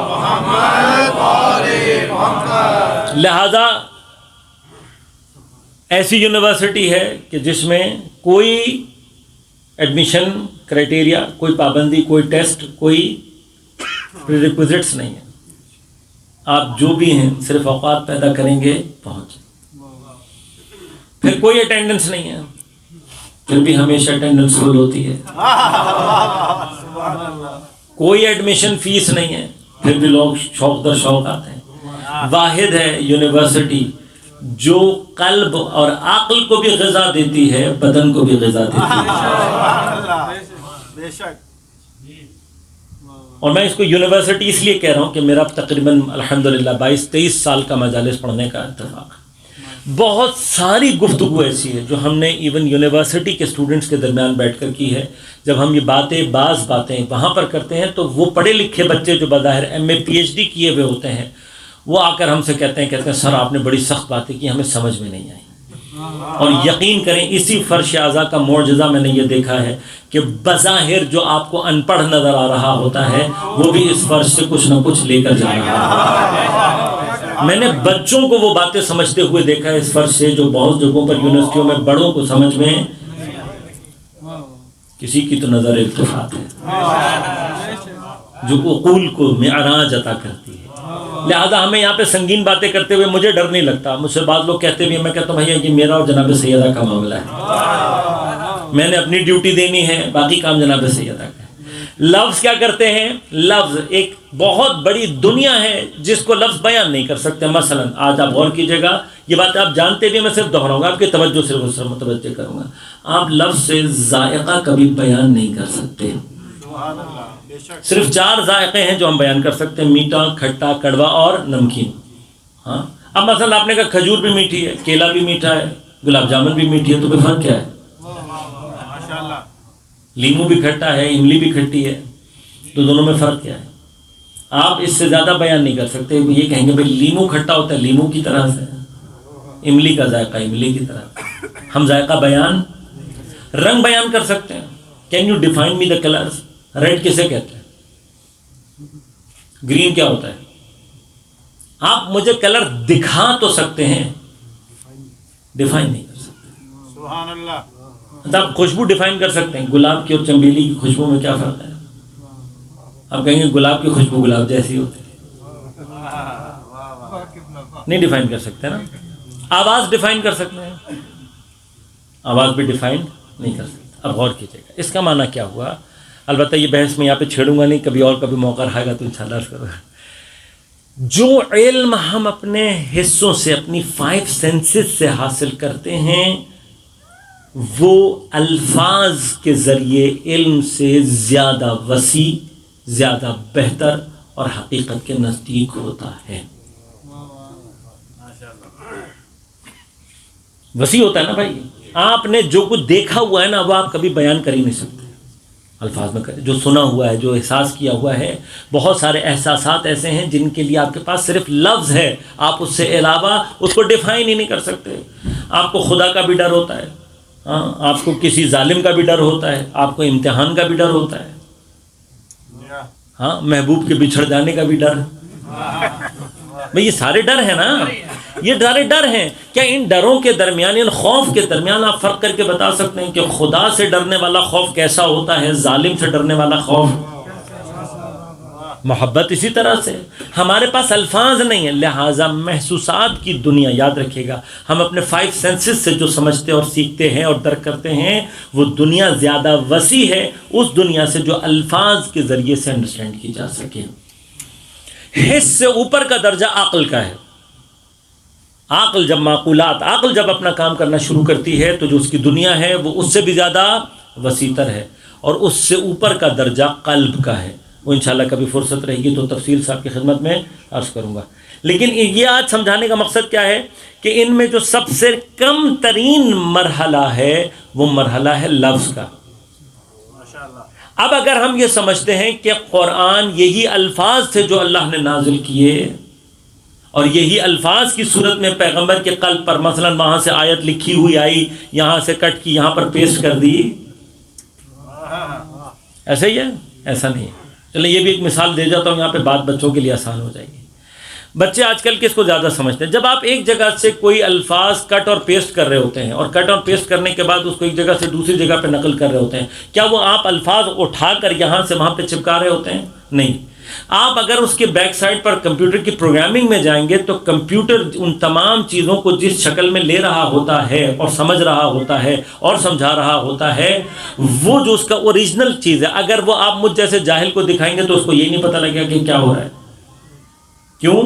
لہذا ایسی یونیورسٹی ہے کہ جس میں کوئی ایڈمیشن کرائٹیریا، کوئی پابندی، کوئی ٹیسٹ، کوئی پریریکوزٹس نہیں ہے، آپ جو بھی ہیں صرف اوقات پیدا کریں گے پہنچ۔ پھر کوئی اٹینڈنس نہیں ہے، پھر بھی ہمیشہ اٹینڈنس فل ہوتی ہے۔ کوئی ایڈمیشن فیس نہیں ہے، پھر بھی لوگ شوق در شوق آتے ہیں۔ واحد ہے یونیورسٹی جو قلب اور عقل کو بھی غذا دیتی ہے، بدن کو بھی غذا دیتی ہے۔ بے شک۔ اور میں اس کو یونیورسٹی اس لیے کہہ رہا ہوں کہ میرا تقریباً الحمدللہ 22-23 سال کا مجالس پڑھنے کا اتفاق ہے۔ بہت ساری گفتگو ایسی ہے جو ہم نے ایون یونیورسٹی کے اسٹوڈنٹس کے درمیان بیٹھ کر کی ہے۔ جب ہم یہ بعض باتیں وہاں پر کرتے ہیں تو وہ پڑھے لکھے بچے جو بظاہر MA PhD کیے ہوئے ہوتے ہیں، وہ آ کر ہم سے کہتے ہیں سر آپ نے بڑی سخت باتیں کی، ہمیں سمجھ میں نہیں آئی۔ اور یقین کریں اسی فرش اعضا کا معجزہ میں نے یہ دیکھا ہے کہ بظاہر جو آپ کو ان پڑھ نظر آ رہا ہوتا ہے وہ بھی اس فرش سے کچھ نہ کچھ لے کر جا رہا ہے۔ میں نے بچوں کو وہ باتیں سمجھتے ہوئے دیکھا ہے اس فرش سے جو بہت جگہوں پر یونیورسٹیوں میں بڑوں کو سمجھ میں کسی کی تو نظر التفات ہے جو عقول کو معراج عطا کرتی ہے۔ لہذا ہمیں یہاں پہ سنگین باتیں کرتے ہوئے مجھے ڈر نہیں لگتا۔ مجھ سے بعض لوگ کہتے بھی ہیں، میں کہتا ہوں بھیا یہ میرا اور جناب سیدہ کا معاملہ ہے، میں نے اپنی ڈیوٹی دینی ہے، باقی کام جناب سیدہ کا ہے۔ لفظ کیا کرتے ہیں؟ لفظ ایک بہت بڑی دنیا ہے جس کو لفظ بیان نہیں کر سکتے۔ مثلا آج آپ غور کیجئے گا، یہ بات آپ جانتے بھی، میں صرف دہراؤں گا، آپ کی توجہ صرف اس پر متوجہ کروں گا۔ آپ لفظ سے ذائقہ کبھی بیان نہیں کر سکتے۔ صرف 4 ذائقے ہیں جو ہم بیان کر سکتے ہیں: میٹھا، کھٹا، کڑوا اور نمکین۔ ہاں، اب مثلا آپ نے کہا کھجور بھی میٹھی ہے، کیلا بھی میٹھا ہے، گلاب جامن بھی میٹھی ہے، تو پھر فرق کیا ہے؟ لیمو بھی کھٹا ہے، املی بھی کھٹی ہے، تو دونوں میں فرق کیا ہے؟ آپ اس سے زیادہ بیان نہیں کر سکتے۔ یہ کہیں گے بھائی لیمو کھٹا ہوتا ہے لیمو کی طرح سے، املی کا ذائقہ املی کی طرح۔ ہم ذائقہ بیان، رنگ بیان کر سکتے ہیں۔ Can you define me the colours? Red کسے کہتے ہیں؟ گرین کیا ہوتا ہے؟ آپ مجھے کلر دکھا تو سکتے ہیں، ڈیفائن نہیں کر سکتے۔ سبحان اللہ۔ آپ خوشبو ڈیفائن کر سکتے ہیں، گلاب کی اور چنبیلی کی خوشبو میں کیا فرق ہے؟ آپ کہیں گے گلاب کی خوشبو گلاب جیسی ہوتی ہے، نہیں ڈیفائن کر سکتے نا۔ آواز ڈیفائن کر سکتے ہیں، آواز بھی ڈیفائن نہیں کر سکتے۔ اب غور کیجیے گا اس کا معنی کیا ہوا۔ البتہ یہ بحث میں یہاں پہ چھیڑوں گا نہیں، کبھی اور کبھی موقع رہے گا تو انشاءاللہ عرض کروں گا۔ جو علم ہم اپنے حصوں سے، اپنی 5 سینسز سے حاصل کرتے ہیں، وہ الفاظ کے ذریعے علم سے زیادہ وسیع، زیادہ بہتر اور حقیقت کے نزدیک ہوتا ہے۔ وسیع ہوتا ہے نا بھائی۔ آپ نے جو کچھ دیکھا ہوا ہے نا وہ آپ کبھی بیان کر ہی نہیں سکتے الفاظ میں کریں۔ جو سنا ہوا ہے، جو احساس کیا ہوا ہے، بہت سارے احساسات ایسے ہیں جن کے لیے آپ کے پاس صرف لفظ ہے، آپ اس سے علاوہ اس کو ڈیفائن ہی نہیں کر سکتے۔ آپ کو خدا کا بھی ڈر ہوتا ہے، ہاں، آپ کو کسی ظالم کا بھی ڈر ہوتا ہے، آپ کو امتحان کا بھی ڈر ہوتا ہے، ہاں، محبوب کے بچھڑ جانے کا بھی ڈر۔ بھئی یہ سارے ڈر ہیں نا، یہ سارے ڈر ہیں۔ کیا ان ڈروں کے درمیان، ان خوف کے درمیان آپ فرق کر کے بتا سکتے ہیں کہ خدا سے ڈرنے والا خوف کیسا ہوتا ہے، ظالم سے ڈرنے والا خوف؟ محبت اسی طرح سے ہمارے پاس الفاظ نہیں ہیں، لہٰذا محسوسات کی دنیا، یاد رکھیے گا، ہم اپنے 5 سینسز سے جو سمجھتے اور سیکھتے ہیں اور درک کرتے ہیں وہ دنیا زیادہ وسیع ہے اس دنیا سے جو الفاظ کے ذریعے سے انڈرسٹینڈ کی جا سکے۔ حس سے اوپر کا درجہ عقل کا ہے۔ عقل جب معقولات، عقل جب اپنا کام کرنا شروع کرتی ہے تو جو اس کی دنیا ہے وہ اس سے بھی زیادہ وسیع تر ہے، اور اس سے اوپر کا درجہ قلب کا ہے۔ وہ انشاءاللہ کبھی فرصت رہے گی تو تفصیل صاحب کی خدمت میں عرض کروں گا، لیکن یہ آج سمجھانے کا مقصد کیا ہے کہ ان میں جو سب سے کم ترین مرحلہ ہے وہ مرحلہ ہے لفظ کا۔ اب اگر ہم یہ سمجھتے ہیں کہ قرآن یہی الفاظ تھے جو اللہ نے نازل کیے، اور یہی الفاظ کی صورت میں پیغمبر کے قلب پر مثلا وہاں سے آیت لکھی ہوئی آئی، یہاں سے کٹ کی یہاں پر پیسٹ کر دی، ایسا ہی ہے؟ ایسا نہیں ہے۔ چلیں یہ بھی ایک مثال دے جاتا ہوں یہاں پہ، بات بچوں کے لیے آسان ہو جائے گی۔ بچے آج کل کس کو زیادہ سمجھتے ہیں؟ جب آپ ایک جگہ سے کوئی الفاظ کٹ اور پیسٹ کر رہے ہوتے ہیں، اور کٹ اور پیسٹ کرنے کے بعد اس کو ایک جگہ سے دوسری جگہ پہ نقل کر رہے ہوتے ہیں، کیا وہ آپ الفاظ اٹھا کر یہاں سے وہاں پہ چپکا رہے ہوتے ہیں؟ نہیں۔ آپ اگر اس کے بیک سائڈ پر کمپیوٹر کی پروگرامنگ میں جائیں گے تو کمپیوٹر ان تمام چیزوں کو جس شکل میں لے رہا ہوتا ہے اور سمجھ رہا ہوتا ہے اور سمجھا رہا ہوتا ہے، وہ جو اس کا اوریجنل چیز ہے، اگر وہ آپ مجھ جیسے جاہل کو دکھائیں گے تو اس کو یہ نہیں پتہ لگے گا کہ کیا ہو رہا ہے۔ کیوں؟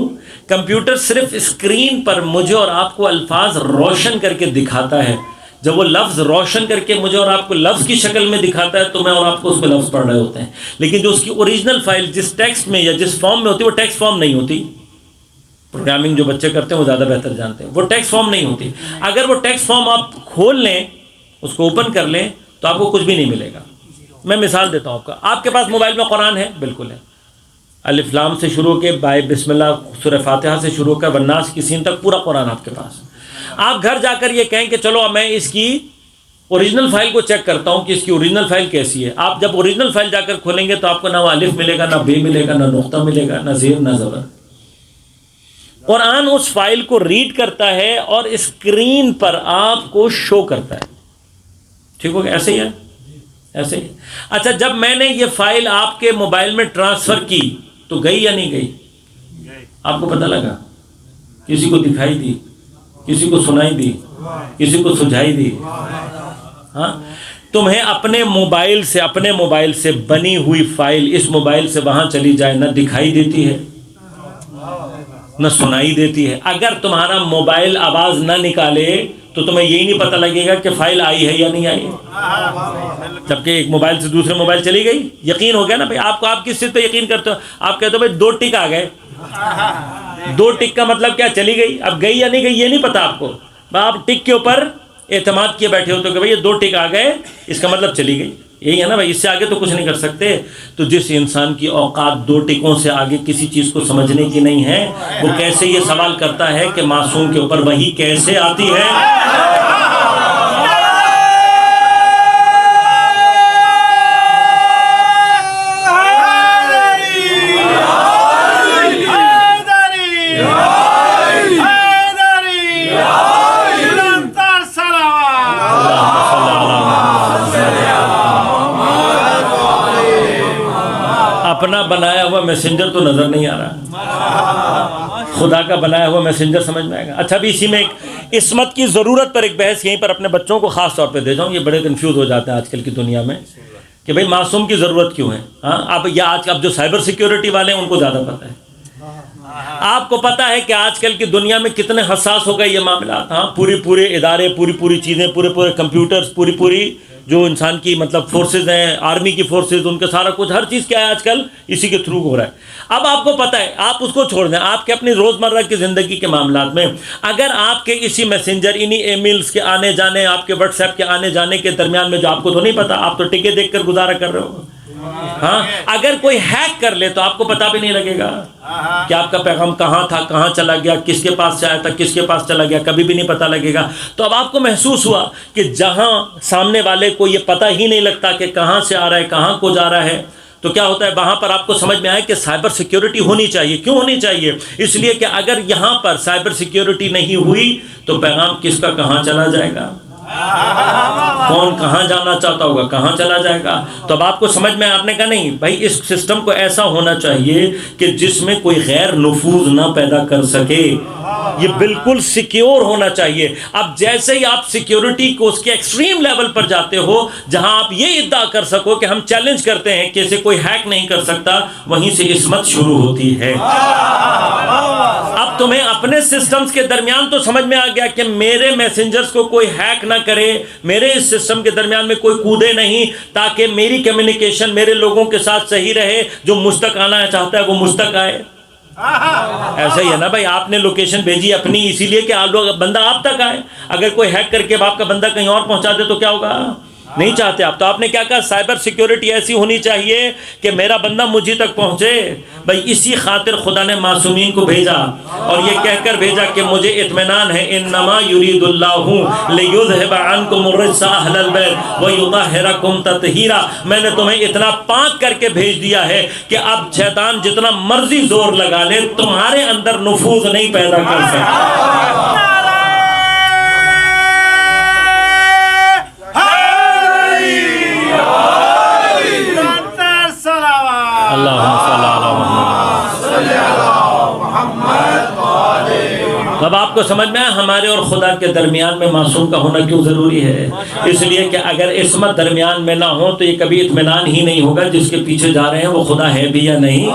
کمپیوٹر صرف اسکرین پر مجھے اور آپ کو الفاظ روشن کر کے دکھاتا ہے۔ جب وہ لفظ روشن کر کے مجھے اور آپ کو لفظ کی شکل میں دکھاتا ہے تو میں اور آپ کو اس میں لفظ پڑھ رہے ہوتے ہیں، لیکن جو اس کی اوریجنل فائل جس ٹیکسٹ میں یا جس فارم میں ہوتی ہے وہ ٹیکسٹ فارم نہیں ہوتی۔ پروگرامنگ جو بچے کرتے ہیں وہ زیادہ بہتر جانتے ہیں، وہ ٹیکسٹ فارم نہیں ہوتی۔ اگر وہ ٹیکسٹ فارم آپ کھول لیں، اس کو اوپن کر لیں، تو آپ کو کچھ بھی نہیں ملے گا۔ میں مثال دیتا ہوں آپ کے پاس موبائل میں قرآن ہے، بالکل ہے، الف لام سے شروع کے بائے بسم اللہ سورہ فاتحہ سے شروع کر والناس کی سین تک پورا قرآن آپ کے پاس۔ آپ گھر جا کر یہ کہیں کہ چلو میں اس کی اوریجنل فائل کو چیک کرتا ہوں کہ اس کی اوریجنل فائل کیسی ہے۔ آپ جب اوریجنل فائل جا کر کھولیں گے تو آپ کو نہ وہ الف ملے گا، نہ بے ملے گا، نہ نقطہ ملے گا، نہ زیر، نہ زبر۔ قرآن اس فائل کو ریڈ کرتا ہے اور اسکرین پر آپ کو شو کرتا ہے، ٹھیک ہو گیا؟ ایسے ہی ہے، ایسے ہی۔ اچھا، جب میں نے یہ فائل آپ کے موبائل میں ٹرانسفر کی تو گئی یا نہیں گئی؟ آپ کو پتہ لگا؟ کسی کو دکھائی دی؟ کسی کو سنائی دی؟ کسی کو سجھائی دی؟ ہاں، تمہیں اپنے موبائل سے بنی ہوئی فائل اس موبائل سے وہاں چلی جائے، نہ دکھائی دیتی ہے نہ سنائی دیتی ہے۔ اگر تمہارا موبائل آواز نہ نکالے تو تمہیں یہی نہیں پتہ لگے گا کہ فائل آئی ہے یا نہیں آئی، جبکہ ایک موبائل سے دوسرے موبائل چلی گئی۔ یقین ہو گیا نا بھائی؟ آپ کس چیز پہ یقین کرتے ہو؟ آپ کہتے ہو بھائی 2 ٹک آ گئے، 2 ٹک کا مطلب کیا؟ چلی گئی۔ اب گئی یا نہیں گئی یہ نہیں پتا آپ کو، آپ ٹک کے اوپر اعتماد کیے بیٹھے ہوتے ہو کہ بھائی یہ 2 ٹک آ گئے، اس کا مطلب چلی گئی۔ یہی ہے نا بھائی، اس سے آگے تو کچھ نہیں کر سکتے۔ تو جس انسان کی اوقات 2 ٹکوں سے آگے کسی چیز کو سمجھنے کی نہیں ہے، وہ کیسے یہ سوال کرتا ہے کہ معصوم کے اوپر وحی کیسے آتی ہے؟ اپنا بنایا ہوا میسنجر تو نظر نہیں آ رہا، خدا کا بنایا ہوا میسنجر سمجھ میں آئے گا۔ اچھا، بھی اسی میں ایک عصمت کی ضرورت پر ایک بحث یہیں پر اپنے بچوں کو خاص طور پہ دے جاؤں، یہ بڑے کنفیوز ہو جاتے ہیں آج کل کی دنیا میں کہ بھئی معصوم کی ضرورت کیوں ہے۔ ہاں، اب جو سائبر سیکیورٹی والے ہیں ان کو زیادہ پتہ ہے۔ آپ کو پتہ ہے کہ آج کل کی دنیا میں کتنے حساس ہو گئے یہ معاملات۔ ہاں، پورے ادارے، پوری چیزیں، پورے کمپیوٹرز، پوری جو انسان کی مطلب فورسز ہیں، آرمی کی فورسز، ان کے سارا کچھ، ہر چیز کیا ہے آج کل اسی کے تھرو ہو رہا ہے۔ اب آپ کو پتہ ہے، آپ اس کو چھوڑ دیں، آپ کے اپنی روزمرہ کی زندگی کے معاملات میں اگر آپ کے اسی میسنجر، انہی ای میلز کے آنے جانے، آپ کے واٹس ایپ کے آنے جانے کے درمیان میں جو آپ کو تو نہیں پتا، آپ تو ٹکے دیکھ کر گزارا کر رہے ہو، ہاں، اگر کوئی ہیک کر لے تو آپ کو پتہ بھی نہیں لگے گا کہ آپ کا پیغام کہاں تھا، کہاں چلا گیا، کس کے پاس سے آیا تھا، کس کے پاس چلا گیا، کبھی بھی نہیں پتہ لگے گا۔ تو اب آپ کو محسوس ہوا کہ جہاں سامنے والے کو یہ پتہ ہی نہیں لگتا کہ کہاں سے آ رہا ہے، کہاں کو جا رہا ہے، تو کیا ہوتا ہے؟ وہاں پر آپ کو سمجھ میں آئے کہ سائبر سیکیورٹی ہونی چاہیے۔ کیوں ہونی چاہیے؟ اس لیے کہ اگر یہاں پر سائبر سیکیورٹی نہیں ہوئی تو پیغام کس کا کہاں چلا جائے گا۔ کون کہاں جانا چاہتا ہوگا کہاں چلا جائے گا. تو اب آپ کو سمجھ میں آپ نے کہا نہیں بھائی اس سسٹم کو ایسا ہونا چاہیے کہ جس میں کوئی غیر نفوذ نہ پیدا کر سکے, یہ بالکل سیکیور ہونا چاہیے. اب جیسے ہی آپ سیکیورٹی کو اس کے ایکسٹریم لیول پر جاتے ہو جہاں آپ یہ ادعا کر سکو کہ ہم چیلنج کرتے ہیں کہ اسے کوئی ہیک نہیں کر سکتا, وہیں سے عصمت شروع ہوتی ہے. اب تمہیں اپنے سسٹمز کے درمیان تو سمجھ میں آ گیا کہ میرے میسنجرز کو کوئی ہیک نہ کرے, میرے اس سسٹم کے درمیان میں کوئی کودے نہیں, تاکہ میری کمیونیکیشن میرے لوگوں کے ساتھ صحیح رہے. جو مجھ تک آنا چاہتا ہے وہ مجھ تک آئے. ایسا ہی ہے نا بھائی, آپ نے لوکیشن بھیجی اپنی اسی لیے کہ بندہ آپ تک آئے. اگر کوئی ہیک کر کے آپ کا بندہ کہیں اور پہنچا دے تو کیا ہوگا؟ نہیں چاہتے آپ. تو آپ نے کیا کہا سائبر سیکیورٹی ایسی ہونی چاہیے کہ میرا بندہ مجھے تک پہنچے. بھائی اسی خاطر خدا نے معصومین کو بھیجا اور یہ کہہ کر بھیجا کہ مجھے اطمینان ہے انما یرید اللہ لیذھب عنکم الرجس اہل البیت ویطہرکم تطہیرا. میں نے تمہیں اتنا پاک کر کے بھیج دیا ہے کہ اب شیطان جتنا مرضی زور لگا لے تمہارے اندر نفوذ نہیں پیدا کر سکتا. اب آپ کو سمجھ میں ہمارے اور خدا کے درمیان میں معصوم کا ہونا کیوں ضروری ہے؟ اس لیے کہ اگر عصمت درمیان میں نہ ہو تو یہ کبھی اطمینان ہی نہیں ہوگا. جس کے پیچھے جا رہے ہیں وہ خدا ہے بھی یا نہیں,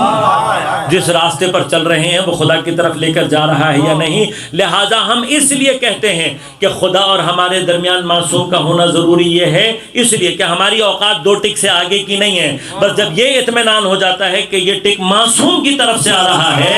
جس راستے پر چل رہے ہیں وہ خدا کی طرف لے کر جا رہا ہے یا نہیں. لہٰذا ہم اس لیے کہتے ہیں کہ خدا اور ہمارے درمیان معصوم کا ہونا ضروری یہ ہے, اس لیے کہ ہماری اوقات 2 ٹک سے آگے کی نہیں ہے. بس جب یہ اطمینان ہو جاتا ہے کہ یہ ٹک معصوم کی طرف سے آ رہا ہے,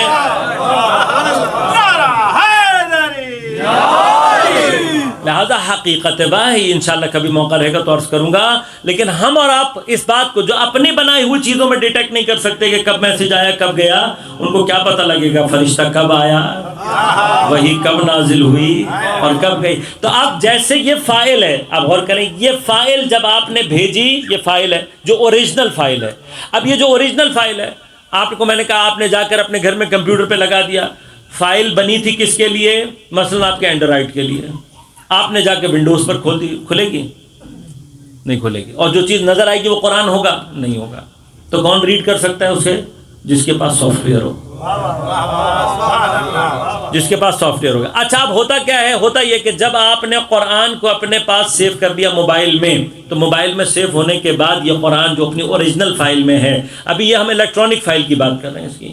لہذا حقیقت واہی انشاءاللہ کبھی موقع رہے گا تو عرض کروں گا. لیکن ہم اور آپ اس بات کو جو اپنی بنائی ہوئی چیزوں میں ڈیٹیکٹ نہیں کر سکتے کہ کب میسج آیا کب گیا, ان کو کیا پتہ لگے گا فرشتہ کب آیا, وہی کب نازل ہوئی اور کب گئی. تو آپ جیسے یہ فائل ہے, آپ غور کریں, یہ فائل جب آپ نے بھیجی, یہ فائل ہے جو اوریجنل فائل ہے. اب یہ جو اوریجنل فائل ہے آپ کو میں نے کہا آپ نے جا کر اپنے گھر میں کمپیوٹر پہ لگا دیا. فائل بنی تھی کس کے لیے؟ مثلا آپ کے اینڈرائڈ کے لیے. آپ نے جا کے ونڈوز پر کھول دی, کھلے گی نہیں کھلے گی. اور جو چیز نظر آئے گی وہ قرآن ہوگا نہیں ہوگا. تو کون ریڈ کر سکتا ہے اسے؟ جس کے پاس سافٹ ویئر ہو, جس کے پاس سافٹ ویئر ہوگا. اچھا اب ہوتا کیا ہے؟ ہوتا یہ کہ جب آپ نے قرآن کو اپنے پاس سیو کر دیا موبائل میں, تو موبائل میں سیو ہونے کے بعد یہ قرآن جو اپنی اوریجنل فائل میں ہے, ابھی یہ ہم الیکٹرانک فائل کی بات کر رہے ہیں اس کی,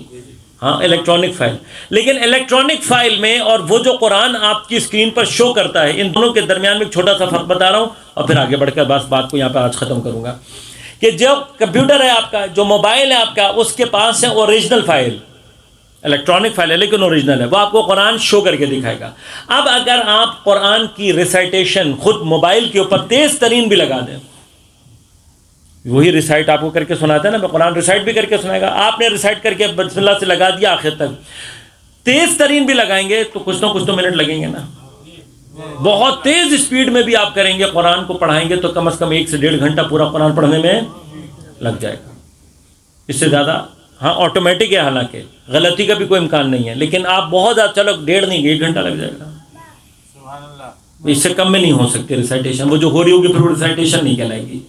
ہاں الیکٹرانک فائل. لیکن الیکٹرانک فائل میں اور وہ جو قرآن آپ کی اسکرین پر شو کرتا ہے, ان دونوں کے درمیان میں ایک چھوٹا سا فرق بتا رہا ہوں اور پھر آگے بڑھ کر بات کو یہاں پہ آج ختم کروں گا. کہ جو کمپیوٹر ہے آپ کا, جو موبائل ہے آپ کا, اس کے پاس ہے اوریجنل فائل, الیکٹرانک فائل ہے لیکن اوریجنل ہے, وہ آپ کو قرآن شو کر کے دکھائے گا. اب اگر آپ قرآن کی ریسائٹیشن خود موبائل کے اوپر تیز ترین بھی لگا دیں, وہی ریسائٹ آپ کو کر کے سناتا ہے نا, قرآن ریسائٹ بھی کر کے سنائے گا. آپ نے ریسائٹ کر کے بسم اللہ سے لگا دیا آخر تک, تیز ترین بھی لگائیں گے تو کچھ نہ منٹ لگیں گے نا. بہت تیز اسپیڈ میں بھی آپ کریں گے, قرآن کو پڑھائیں گے تو کم از کم 1 سے 1.5 گھنٹہ پورا قرآن پڑھنے میں لگ جائے گا. اس سے زیادہ ہاں آٹومیٹک ہے, حالانکہ غلطی کا بھی کوئی امکان نہیں ہے, لیکن آپ بہت زیادہ, چلو 1.5 نہیں 1 گھنٹہ لگ جائے گا. اس سے کم میں نہیں ہو سکتی ریسائٹیشن, وہ جو ہو رہی ہوگی پھر وہ ریسائٹیشن نہیں کہلائے گی,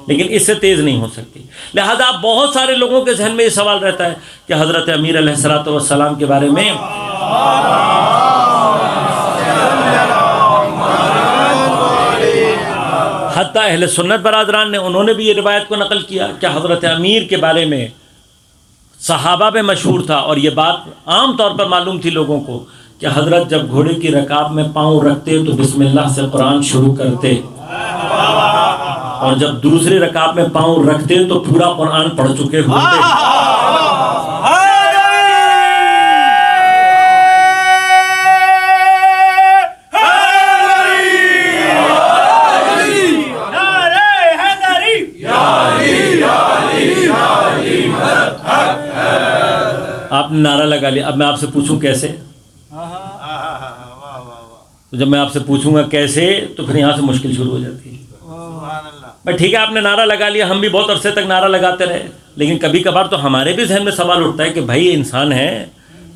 لیکن اس سے تیز نہیں ہو سکتی. لہذا بہت سارے لوگوں کے ذہن میں یہ سوال رہتا ہے کہ حضرت امیر علیہ السلام کے بارے میں حتیٰ اہل سنت برادران نے, انہوں نے بھی یہ روایت کو نقل کیا کہ حضرت امیر کے بارے میں صحابہ میں مشہور تھا, اور یہ بات عام طور پر معلوم تھی لوگوں کو کہ حضرت جب گھوڑے کی رکاب میں پاؤں رکھتے تو بسم اللہ سے قرآن شروع کرتے, اور جب دوسری رکعت میں پاؤں رکھتے تو پورا قرآن پڑھ چکے ہوتے. آپ نے نعرہ لگا لیا. اب میں آپ سے پوچھوں کیسے؟ تو جب میں آپ سے پوچھوں گا کیسے تو پھر یہاں سے مشکل شروع ہو جاتی ہے. بھائی ٹھیک ہے آپ نے نعرہ لگا لیا, ہم بھی بہت عرصے تک نعرہ لگاتے رہے, لیکن کبھی کبھار تو ہمارے بھی ذہن میں سوال اٹھتا ہے کہ بھائی انسان ہے,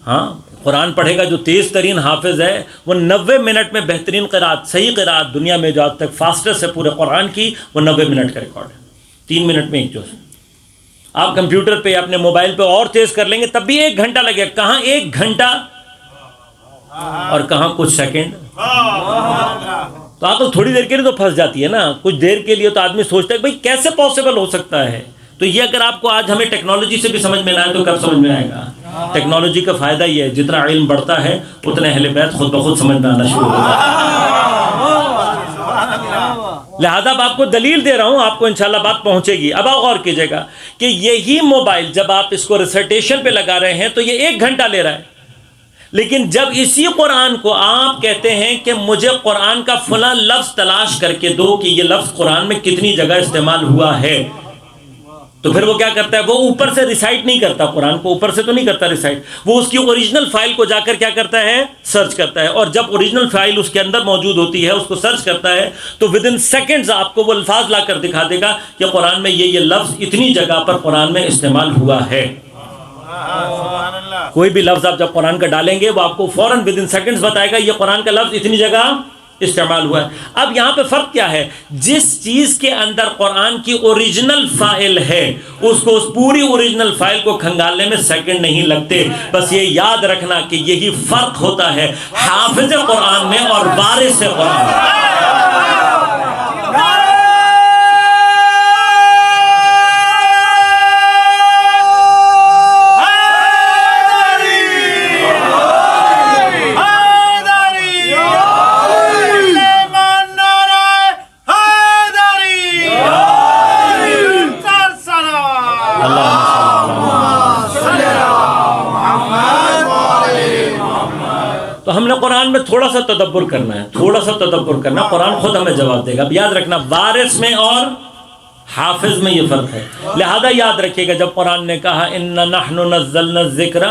ہاں قرآن پڑھے گا جو تیز ترین حافظ ہے وہ 90 منٹ میں بہترین قرات، صحیح قرات دنیا میں جو آج تک فاسٹسٹ ہے پورے قرآن کی، وہ 90 منٹ کا ریکارڈ ہے، 3 منٹ میں ایک جوز۔ آپ کمپیوٹر پہ یا اپنے موبائل پہ اور تیز کر لیں گے تب بھی 1 گھنٹہ لگے، کہاں 1 گھنٹہ اور کہاں کچھ سیکنڈ۔ تو عقل تھوڑی دیر کے لیے تو پھنس جاتی ہے نا، کچھ دیر کے لیے تو آدمی سوچتا ہے کہ بھئی کیسے پاسبل ہو سکتا ہے۔ تو یہ اگر آپ کو آج ہمیں ٹیکنالوجی سے بھی سمجھ میں نہ آئے تو کب سمجھ میں آئے گا؟ ٹیکنالوجی کا فائدہ یہ ہے جتنا علم بڑھتا ہے اتنے اہل بیت خود بخود سمجھ میں آنا شروع ہو جاتا ہے۔ لہذا اب آپ کو دلیل دے رہا ہوں، آپ کو انشاءاللہ بات پہنچے گی۔ اب آپ غور کیجئے گا کہ یہی موبائل جب آپ اس کو ریسرٹیشن پہ لگا رہے ہیں تو یہ 1 گھنٹہ لے رہا ہے، لیکن جب اسی قرآن کو آپ کہتے ہیں کہ مجھے قرآن کا فلاں لفظ تلاش کر کے دو کہ یہ لفظ قرآن میں کتنی جگہ استعمال ہوا ہے، تو پھر وہ کیا کرتا ہے؟ وہ اوپر سے ریسائٹ نہیں کرتا، قرآن کو اوپر سے تو نہیں کرتا ریسائٹ، وہ اس کی اوریجنل فائل کو جا کر کیا کرتا ہے؟ سرچ کرتا ہے، اور جب اوریجنل فائل اس کے اندر موجود ہوتی ہے اس کو سرچ کرتا ہے تو ودن سیکنڈز آپ کو وہ الفاظ لا کر دکھا دے گا کہ قرآن میں یہ لفظ اتنی جگہ پر قرآن میں استعمال ہوا ہے۔ کوئی بھی لفظ آپ جب قرآن کا ڈالیں گے وہ آپ کو فوراً ودن سیکنڈز بتائے گا یہ قرآن کا لفظ اتنی جگہ استعمال ہوا ہے۔ اب یہاں پہ فرق کیا ہے؟ جس چیز کے اندر قرآن کی اوریجنل فائل ہے اس کو، اس پوری اوریجنل فائل کو کھنگالنے میں سیکنڈ نہیں لگتے۔ بس یہ یاد رکھنا کہ یہی فرق ہوتا ہے حافظ قرآن میں اور وارث قرآن میں۔ تو ہم نے قرآن میں تھوڑا سا تدبر کرنا ہے، تھوڑا سا تدبر کرنا، قرآن خود ہمیں جواب دے گا۔ اب یاد رکھنا وارث میں اور حافظ میں یہ فرق ہے، لہذا یاد رکھیے گا جب قرآن نے کہا اِنَّا نَحْنُ نَزَّلْنَا الذِّكْرَ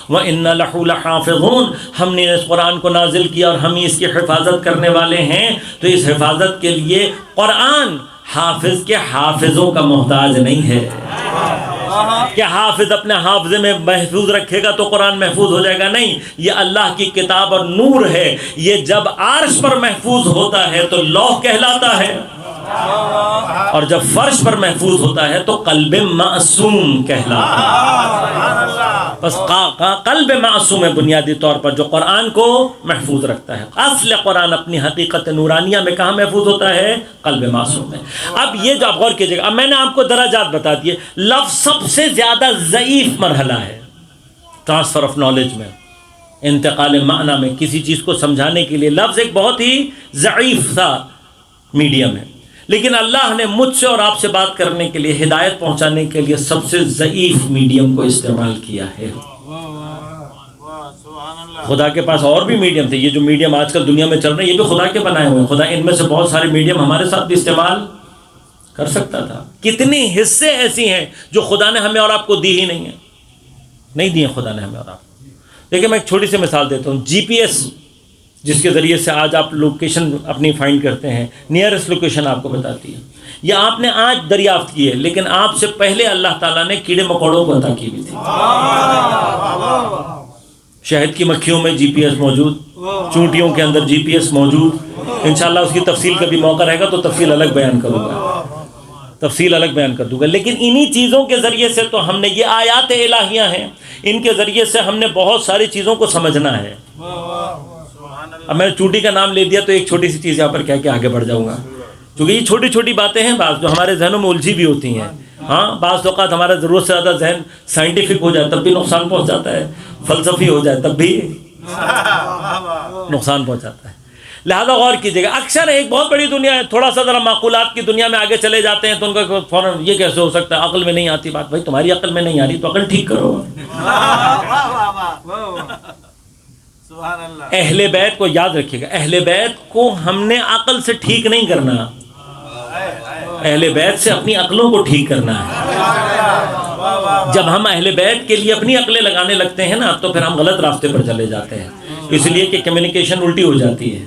وَإِنَّا لَهُ لَحَافِظُونَ، ہم نے اس قرآن کو نازل کیا اور ہم اس کی حفاظت کرنے والے ہیں، تو اس حفاظت کے لیے قرآن حافظ کے حافظوں کا محتاج نہیں ہے کہ حافظ اپنے حافظے میں محفوظ رکھے گا تو قرآن محفوظ ہو جائے گا، نہیں، یہ اللہ کی کتاب اور نور ہے، یہ جب عرش پر محفوظ ہوتا ہے تو لوح کہلاتا ہے، اور جب فرش پر محفوظ ہوتا ہے تو قلب معصوم کہلاتا ہے۔ بس قلب معصوم ہے بنیادی طور پر جو قرآن کو محفوظ رکھتا ہے۔ اصل قرآن اپنی حقیقت نورانیہ میں کہاں محفوظ ہوتا ہے؟ قلب معصوم میں۔ اب یہ جو آپ غور کیجئے گا، اب میں نے آپ کو درجات بتا دیے۔ لفظ سب سے زیادہ ضعیف مرحلہ ہے ٹرانسفر آف نالج میں، انتقال معنی میں، کسی چیز کو سمجھانے کے لیے لفظ ایک بہت ہی ضعیف سا میڈیم ہے، لیکن اللہ نے مجھ سے اور آپ سے بات کرنے کے لیے، ہدایت پہنچانے کے لیے سب سے ضعیف میڈیم کو استعمال کیا ہے۔ خدا کے پاس اور بھی میڈیم تھے، یہ جو میڈیم آج کل دنیا میں چل رہے ہیں یہ بھی خدا کے بنائے ہوئے ہیں، خدا ان میں سے بہت سارے میڈیم ہمارے ساتھ بھی استعمال کر سکتا تھا۔ کتنی حصے ایسی ہیں جو خدا نے ہمیں اور آپ کو دی ہی نہیں ہیں، نہیں دی ہیں خدا نے ہمیں اور آپ کو۔ دیکھیں میں ایک چھوٹی سی مثال دیتا ہوں، جی پی ایس جس کے ذریعے سے آج آپ لوکیشن اپنی فائنڈ کرتے ہیں، نیئرسٹ لوکیشن آپ کو بتاتی ہے، یہ آپ نے آج دریافت کی ہے، لیکن آپ سے پہلے اللہ تعالیٰ نے کیڑے مکوڑوں کو عطا کی ہوئی تھی۔ شہد کی مکھیوں میں جی پی ایس موجود، چونٹیوں کے اندر جی پی ایس موجود، انشاءاللہ اس کی تفصیل کا بھی موقع رہے گا تو تفصیل الگ بیان کروں گا، تفصیل الگ بیان کر دوں گا۔ لیکن انہی چیزوں کے ذریعے سے تو ہم نے، یہ آیات الہیہ ہیں، ان کے ذریعے سے ہم نے بہت ساری چیزوں کو سمجھنا ہے۔ اب میں نے چونٹی کا نام لے دیا تو ایک چھوٹی سی چیز یہاں پر کہہ کے آگے بڑھ جاؤں گا، کیونکہ یہ چھوٹی چھوٹی باتیں ہیں بعض جو ہمارے ذہنوں میں الجھی بھی ہوتی ہیں۔ ہاں بعض اوقات ہمارا ضرورت سے زیادہ ذہن سائنٹیفک ہو جائے تب بھی نقصان پہنچ جاتا ہے، فلسفی ہو جائے تب بھی نقصان پہنچاتا ہے۔ لہذا غور کیجیے گا، اکثر ایک بہت بڑی دنیا ہے، تھوڑا سا ذرا معقولات کی دنیا میں آگے چلے جاتے ہیں تو ان کا فوراً یہ کیسے ہو سکتا ہے، عقل میں نہیں آتی بات۔ بھائی تمہاری عقل میں نہیں آ رہی تو عقل ٹھیک کرو۔ اہل بیت کو یاد رکھیے گا، اہل بیت کو ہم نے عقل سے ٹھیک نہیں کرنا، اہل بیت سے اپنی عقلوں کو ٹھیک کرنا ہے۔ جب ہم اہل بیت کے لیے اپنی عقلیں لگانے لگتے ہیں نا تو پھر ہم غلط راستے پر چلے جاتے ہیں، اس لیے کہ کمیونیکیشن الٹی ہو جاتی ہے۔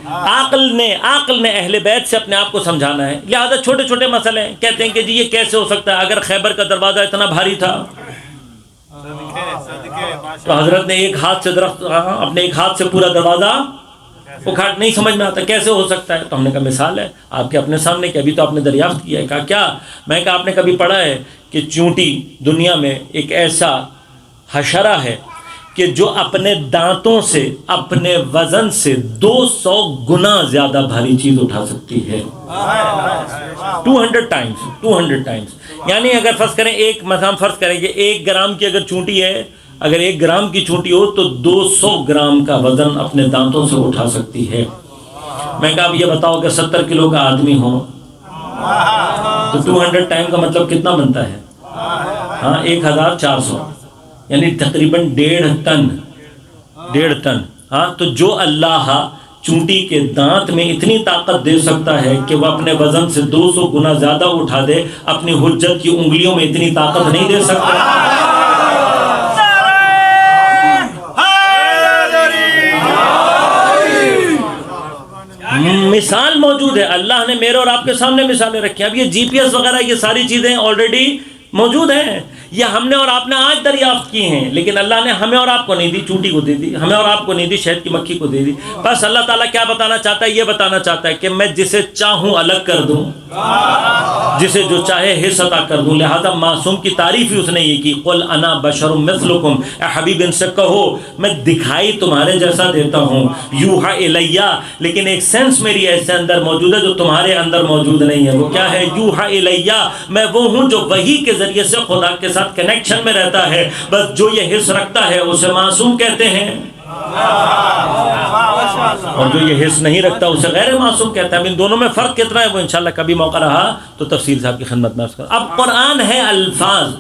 عقل نے اہل بیت سے اپنے آپ کو سمجھانا ہے۔ لہذا چھوٹے چھوٹے مسئلے ہیں، کہتے ہیں کہ جی یہ کیسے ہو سکتا ہے، اگر خیبر کا دروازہ اتنا بھاری تھا تو حضرت نے ایک ہاتھ سے درخت اپنے ایک ہاتھ سے پورا دروازہ اکھاڑ، نہیں سمجھ میں آتا کیسے ہو سکتا ہے. تو ہم نے کہا مثال ہے آپ کے اپنے سامنے کہ ابھی تو آپ نے دریافت کیا ہے. کہا کیا؟ میں کہا آپ نے کبھی پڑھا ہے کہ چونٹی دنیا میں ایک ایسا حشرہ ہے کہ جو اپنے دانتوں سے اپنے وزن سے 200 گنا زیادہ بھاری چیز اٹھا سکتی ہے. 200 ٹائمز. یعنی اگر فرض کریں ایک مقام فرض کریں کہ 1 گرام کی اگر چونٹی ہے، اگر 1 گرام کی چونٹی ہو تو 200 گرام کا وزن اپنے دانتوں سے اٹھا سکتی ہے. میں کہا اب یہ بتاؤ کہ 70 کلو کا آدمی ہو تو 200 ٹائم کا مطلب کتنا بنتا ہے؟ ہاں 1400، یعنی تقریباً 1.5 ٹن. ہاں تو جو اللہ چونٹی کے دانت میں اتنی طاقت دے سکتا ہے کہ وہ اپنے وزن سے 200 گنا زیادہ اٹھا دے، اپنی حجت کی انگلیوں میں اتنی طاقت نہیں دے سکتا. مثال موجود ہے، اللہ نے میرے اور آپ کے سامنے مثالیں رکھی ہیں. اب یہ جی پی ایس وغیرہ یہ ساری چیزیں آلریڈی موجود ہیں، یہ ہم نے اور آپ نے آج دریافت کی ہیں، لیکن اللہ نے ہمیں اور آپ کو نہیں دی، چونٹی کو دے دی. ہمیں اور آپ کو نہیں دی، شہد کی مکھی کو دے دی. بس اللہ تعالیٰ کیا بتانا چاہتا ہے؟ یہ بتانا چاہتا ہے کہ میں جسے چاہوں الگ کر دوں، جسے جو چاہے حص عطا کر دوں. لہذا معصوم کی تعریف ہی اس نے یہ کی، قل انا بشر مثلکم. اے حبیب ان سے کہو میں دکھائی تمہارے جیسا دیتا ہوں، یوحا الیہ، لیکن ایک سینس میری ایسے اندر موجود ہے جو تمہارے اندر موجود نہیں ہے. وہ کیا ہے؟ یوحا الیہ، میں وہ ہوں جو وحی کے ذریعے سے خدا کے ساتھ کنیکشن میں رہتا ہے. بس جو یہ حص رکھتا ہے اسے معصوم کہتے ہیں، اور جو یہ حص نہیں رکھتا اسے غیر معصوم کہتا ہے. ان دونوں میں فرق کتنا ہے وہ انشاءاللہ کبھی موقع رہا تو تفصیل صاحب کی خدمت میں عرض کروں. اب قرآن ہے الفاظ،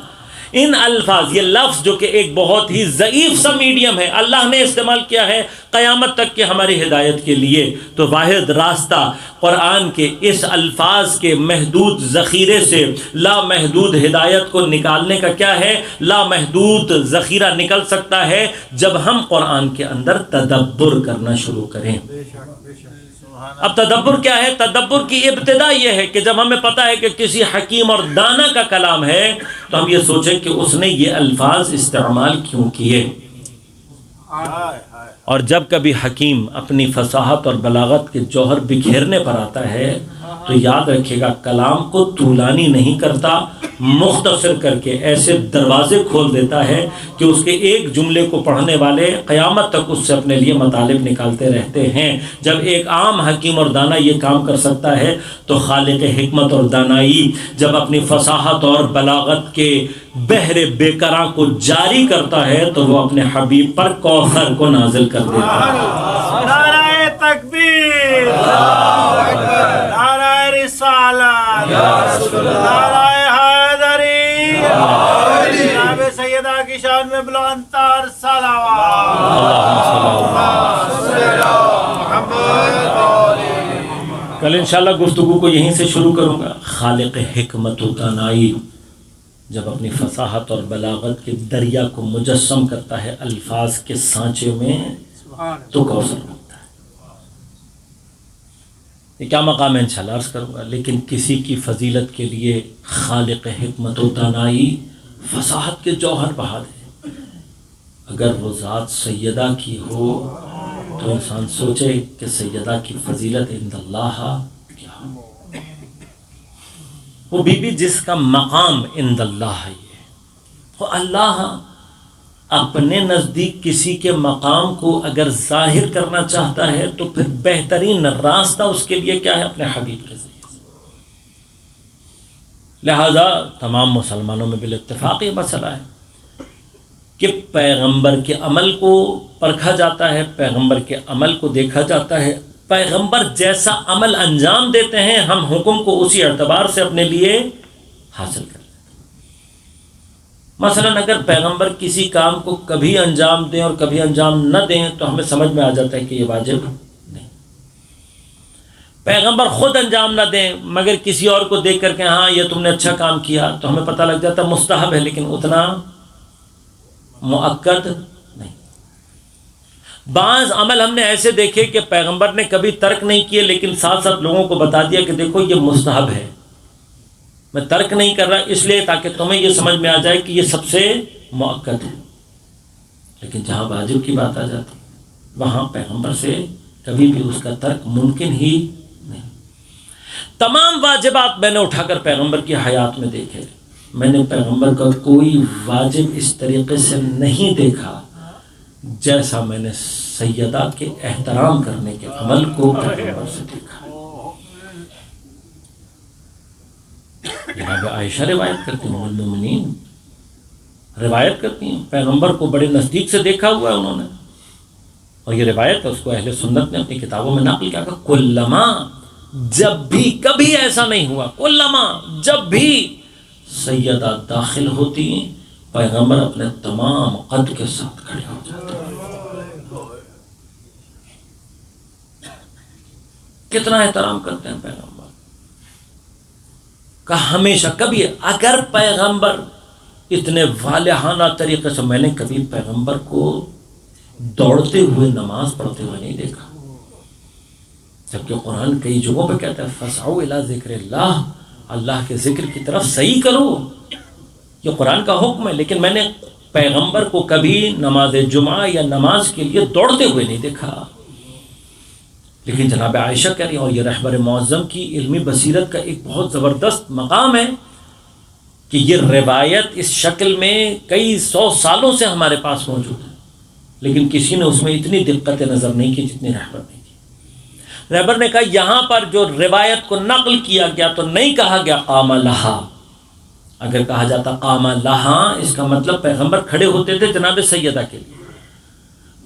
ان الفاظ یہ لفظ جو کہ ایک بہت ہی ضعیف سا میڈیم ہے، اللہ نے استعمال کیا ہے قیامت تک کی ہماری ہدایت کے لیے. تو واحد راستہ قرآن کے اس الفاظ کے محدود ذخیرے سے لامحدود ہدایت کو نکالنے کا کیا ہے؟ لامحدود ذخیرہ نکل سکتا ہے جب ہم قرآن کے اندر تدبر کرنا شروع کریں. اب تدبر کیا ہے؟ تدبر کی ابتدا یہ ہے کہ جب ہمیں پتہ ہے کہ کسی حکیم اور دانا کا کلام ہے تو ہم یہ سوچیں کہ اس نے یہ الفاظ استعمال کیوں کیے. اور جب کبھی حکیم اپنی فصاحت اور بلاغت کے جوہر بکھیرنے پر آتا ہے تو یاد رکھے گا کلام کو طولانی نہیں کرتا، مختصر کر کے ایسے دروازے کھول دیتا ہے کہ اس کے ایک جملے کو پڑھنے والے قیامت تک اس سے اپنے لیے مطالب نکالتے رہتے ہیں. جب ایک عام حکیم اور دانا یہ کام کر سکتا ہے تو خالق حکمت اور دانائی جب اپنی فصاحت اور بلاغت کے بحر بے کراں کو جاری کرتا ہے تو وہ اپنے حبیب پر کوثر کو نازل کر دیتا ہے. نعرہ تکبیر، نعرہ رسالت، نعرہ حیدری، جناب سیدہ کی شان میں بلند تر صلوات. کل انشاءاللہ گفتگو کو یہیں سے شروع کروں گا. خالق حکمت و دانائی جب اپنی فصاحت اور بلاغت کے دریا کو مجسم کرتا ہے الفاظ کے سانچے میں تو کوثر بنتا ہے. یہ کیا مقام ہے انشاءاللہ عرض کروں گا، لیکن کسی کی فضیلت کے لیے خالق حکمت و دانائی فصاحت کے جوہر بہا دے. اگر وہ ذات سیدہ کی ہو تو انسان سوچے کہ سیدہ کی فضیلت عند اللہ کیا ہو. وہ بی بی جس کا مقام عند اللہ ہے، وہ اللہ اپنے نزدیک کسی کے مقام کو اگر ظاہر کرنا چاہتا ہے تو پھر بہترین راستہ اس کے لیے کیا ہے؟ اپنے حبیب کے ذریعے سے. لہذا تمام مسلمانوں میں بالاتفاق یہ مسئلہ ہے کہ پیغمبر کے عمل کو پرکھا جاتا ہے، پیغمبر کے عمل کو دیکھا جاتا ہے. پیغمبر جیسا عمل انجام دیتے ہیں ہم حکم کو اسی اعتبار سے اپنے لیے حاصل کر لیتے ہیں. مثلا اگر پیغمبر کسی کام کو کبھی انجام دیں اور کبھی انجام نہ دیں تو ہمیں سمجھ میں آ جاتا ہے کہ یہ واجب نہیں. پیغمبر خود انجام نہ دیں مگر کسی اور کو دیکھ کر کے ہاں یہ تم نے اچھا کام کیا تو ہمیں پتہ لگ جاتا مستحب ہے لیکن اتنا مؤکد نہیں. بعض عمل ہم نے ایسے دیکھے کہ پیغمبر نے کبھی ترک نہیں کیے لیکن ساتھ ساتھ لوگوں کو بتا دیا کہ دیکھو یہ مستحب ہے، میں ترک نہیں کر رہا اس لیے تاکہ تمہیں یہ سمجھ میں آ جائے کہ یہ سب سے مؤکد ہے. لیکن جہاں واجب کی بات آ جاتی وہاں پیغمبر سے کبھی بھی اس کا ترک ممکن ہی نہیں۔ تمام واجبات میں نے اٹھا کر پیغمبر کی حیات میں دیکھے، میں نے پیغمبر کا کوئی واجب اس طریقے سے نہیں دیکھا جیسا میں نے سیدہ کے احترام کرنے کے عمل کو پیغمبر سے دیکھا۔ جناب عائشہ روایت کرتی ہیں، ام المومنین روایت کرتی ہیں، پیغمبر کو بڑے نزدیک سے دیکھا ہوا ہے انہوں نے، اور یہ روایت ہے اس کو اہل سنت نے اپنی کتابوں میں نقل کیا کہ کلما، جب بھی، کبھی ایسا نہیں ہوا، کلما جب بھی سیدہ داخل ہوتی ہیں پیغمبر اپنے تمام قد کے ساتھ کھڑے ہو جاتے ہیں۔ کتنا احترام کرتے ہیں پیغمبر کا ہمیشہ۔ کبھی اگر پیغمبر اتنے والہانہ طریقے سے، میں نے کبھی پیغمبر کو دوڑتے ہوئے نماز پڑھتے ہوئے نہیں دیکھا، جبکہ قرآن کئی جگہوں پہ کہتا ہے فسعوا الی ذکر اللہ، اللہ کے ذکر کی طرف سعی کرو، یہ قرآن کا حکم ہے، لیکن میں نے پیغمبر کو کبھی نماز جمعہ یا نماز کے لیے دوڑتے ہوئے نہیں دیکھا۔ لیکن جناب عائشہ کہہ رہی ہیں، اور یہ رہبر معظم کی علمی بصیرت کا ایک بہت زبردست مقام ہے کہ یہ روایت اس شکل میں کئی سو سالوں سے ہمارے پاس موجود ہے، لیکن کسی نے اس میں اتنی دقت نظر نہیں کی جتنی رہبر نے کی۔ رہبر نے کہا یہاں پر جو روایت کو نقل کیا گیا تو نہیں کہا گیا قام لہا، اگر کہا جاتا قام لہا اس کا مطلب پیغمبر کھڑے ہوتے تھے جناب سیدہ کے لیے،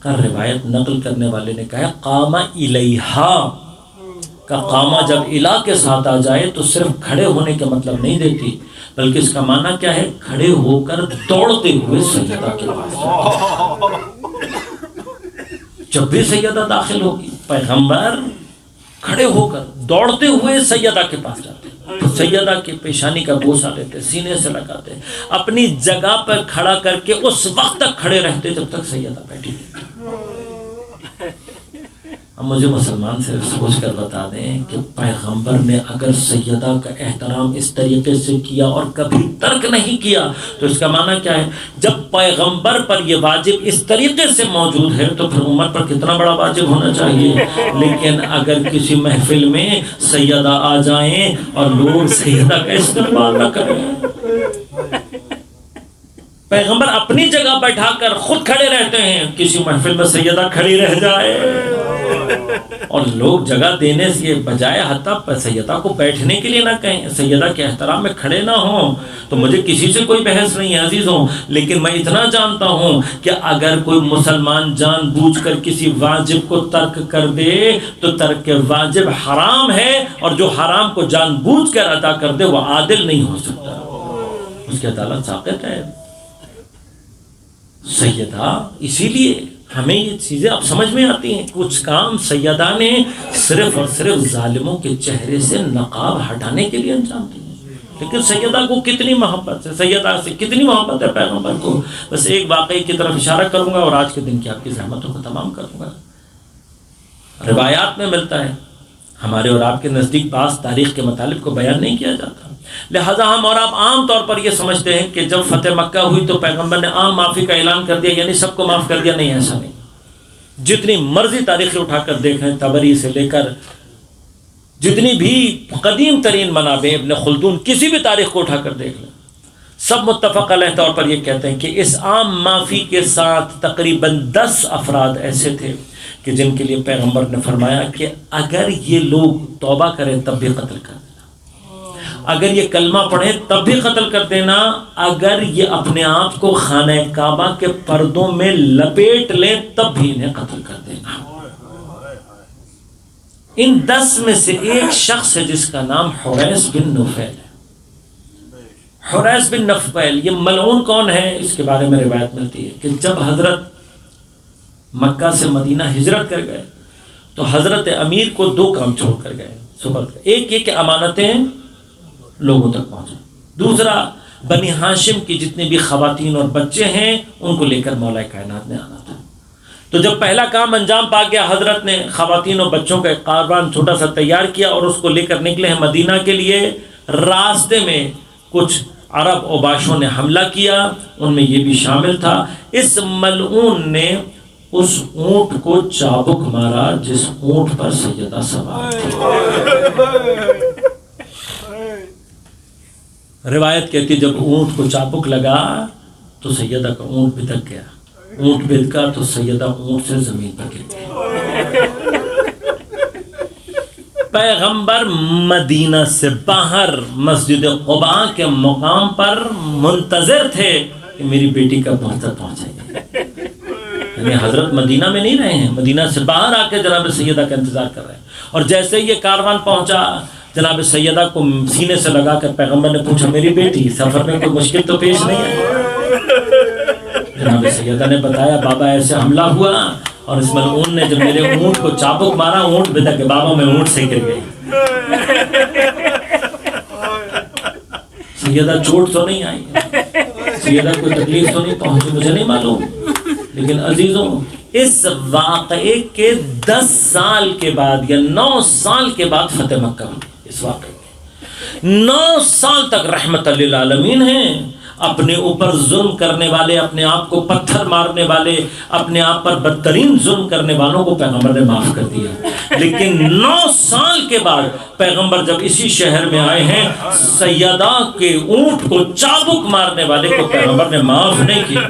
کا روایت نقل کرنے والے نے کہا قام الیہا، کا قامہ جب الہ کے ساتھ آ جائے تو صرف کھڑے ہونے کا مطلب نہیں دیتی، بلکہ اس کا معنی کیا ہے، کھڑے ہو کر دوڑتے ہوئے سیدہ کے پاس جاتے۔ جب بھی سیدہ داخل ہوگی پیغمبر کھڑے ہو کر دوڑتے ہوئے سیدہ کے پاس جاتے، تو سیدہ کی پیشانی کا بوسہ لیتے، سینے سے لگاتے، اپنی جگہ پر کھڑا کر کے اس وقت تک کھڑے رہتے جب تک سیدہ بیٹھی تھی۔ اب مجھے مسلمان سے سوچ کر بتا دیں کہ پیغمبر نے اگر سیدہ کا احترام اس طریقے سے کیا اور کبھی ترک نہیں کیا تو اس کا معنی کیا ہے؟ جب پیغمبر پر یہ واجب اس طریقے سے موجود ہے تو پھر امت پر کتنا بڑا واجب ہونا چاہیے۔ لیکن اگر کسی محفل میں سیدہ آ جائیں اور لوگ سیدہ کا استقبال نہ کریں، پیغمبر اپنی جگہ بیٹھا کر خود کھڑے رہتے ہیں، کسی محفل میں سیدہ کھڑی رہ جائے اور لوگ جگہ دینے سے بجائے حتیٰ سیدہ کو بیٹھنے کے لیے نہ کہیں، سیدہ کے احترام میں کھڑے نہ ہوں، تو مجھے کسی سے کوئی بحث نہیں ہے عزیزوں، لیکن میں اتنا جانتا ہوں کہ اگر کوئی مسلمان جان بوجھ کر کسی واجب کو ترک کر دے تو ترک واجب حرام ہے، اور جو حرام کو جان بوجھ کر ادا کر دے وہ عادل نہیں ہو سکتا، اس کی عدالت ساقط ہے۔ سیدہ، اسی لیے ہمیں یہ چیزیں اب سمجھ میں آتی ہیں، کچھ کام سیدہ نے صرف اور صرف ظالموں کے چہرے سے نقاب ہٹانے کے لیے انجام دیے، لیکن سیدہ کو کتنی محبت ہے، سیدہ سے کتنی محبت ہے پیغمبر کو۔ بس ایک واقعے کی طرف اشارہ کروں گا اور آج کے دن کی آپ کی زحمتوں کو تمام کروں گا۔ روایات میں ملتا ہے، ہمارے اور آپ کے نزدیک بعض تاریخ کے مطالب کو بیان نہیں کیا جاتا، لہٰذا ہم اور آپ عام طور پر یہ سمجھتے ہیں کہ جب فتح مکہ ہوئی تو پیغمبر نے عام معافی کا اعلان کر دیا، یعنی سب کو معاف کر دیا۔ نہیں، ایسا نہیں۔ جتنی مرضی تاریخیں اٹھا کر دیکھیں، طبری سے لے کر جتنی بھی قدیم ترین منابع، ابن خلدون، کسی بھی تاریخ کو اٹھا کر دیکھ لیں، سب متفق علیہ طور پر یہ کہتے ہیں کہ اس عام معافی کے ساتھ تقریباً 10 افراد ایسے تھے کہ جن کے لیے پیغمبر نے فرمایا کہ اگر یہ لوگ توبہ کریں تب بھی قتل کر دینا، اگر یہ کلمہ پڑھیں تب بھی قتل کر دینا، اگر یہ اپنے آپ کو خانہ کعبہ کے پردوں میں لپیٹ لیں تب بھی انہیں قتل کر دینا۔ ان 10 میں سے ایک شخص ہے جس کا نام حریث بن نفیل ہے۔ حریث بن نفیل یہ ملعون کون ہے؟ اس کے بارے میں روایت ملتی ہے کہ جب حضرت مکہ سے مدینہ ہجرت کر گئے تو حضرت امیر کو 2 کام چھوڑ کر گئے سپرد، ایک یہ کہ امانتیں لوگوں تک پہنچیں، دوسرا بنی ہاشم کی جتنی بھی خواتین اور بچے ہیں ان کو لے کر مولا کائنات نے آنا تھا۔ تو جب پہلا کام انجام پا گیا، حضرت نے خواتین اور بچوں کا ایک کاروان چھوٹا سا تیار کیا اور اس کو لے کر نکلے ہیں مدینہ کے لیے۔ راستے میں کچھ عرب اوباشوں نے حملہ کیا، ان میں یہ بھی شامل تھا۔ اس ملعون نے اس اونٹ کو چابک مارا جس اونٹ پر سیدہ سوار تھی۔ روایت کہتی جب اونٹ کو چابک لگا تو سیدہ کا اونٹ بھدک گیا، اونٹ بھدکا تو سیدہ اونٹ سے زمین پر گر گئی۔ پیغمبر مدینہ سے باہر مسجد قباء کے مقام پر منتظر تھے کہ میری بیٹی کا بہتر پہنچے گا، یعنی حضرت مدینہ میں نہیں رہے ہیں، مدینہ سے باہر آ کے جناب سیدہ کا انتظار کر رہے ہیں۔ اور جیسے یہ کاروان پہنچا جناب سیدہ کو سینے سے لگا کر پیغمبر نے پوچھا میری بیٹی سفر میں کوئی مشکل تو پیش نہیں ہے؟ جناب سیدہ نے بتایا بابا ایسے حملہ ہوا اور اس ملعون نے جب میرے اونٹ کو چابک مارا اونٹ بھدک کے بابا میں اونٹ سے گر گئی۔ سیدہ چوٹ تو نہیں آئی، سیدہ کوئی تکلیف تو نہیں پہنچی، مجھے نہیں معلوم، لیکن عزیزوں اس واقعے کے 10 سال کے بعد یا 9 سال کے بعد فتح مکہ ہوئی۔ اس واقعے میں 9 سال تک رحمت للعالمین ہیں، اپنے اوپر ظلم کرنے والے، اپنے آپ کو پتھر مارنے والے، اپنے آپ پر بدترین ظلم کرنے والوں کو پیغمبر نے معاف کر دیا۔ لیکن 9 سال کے بعد پیغمبر جب اسی شہر میں آئے ہیں، سیدہ کے اونٹ کو چابک مارنے والے کو پیغمبر نے معاف نہیں کیا،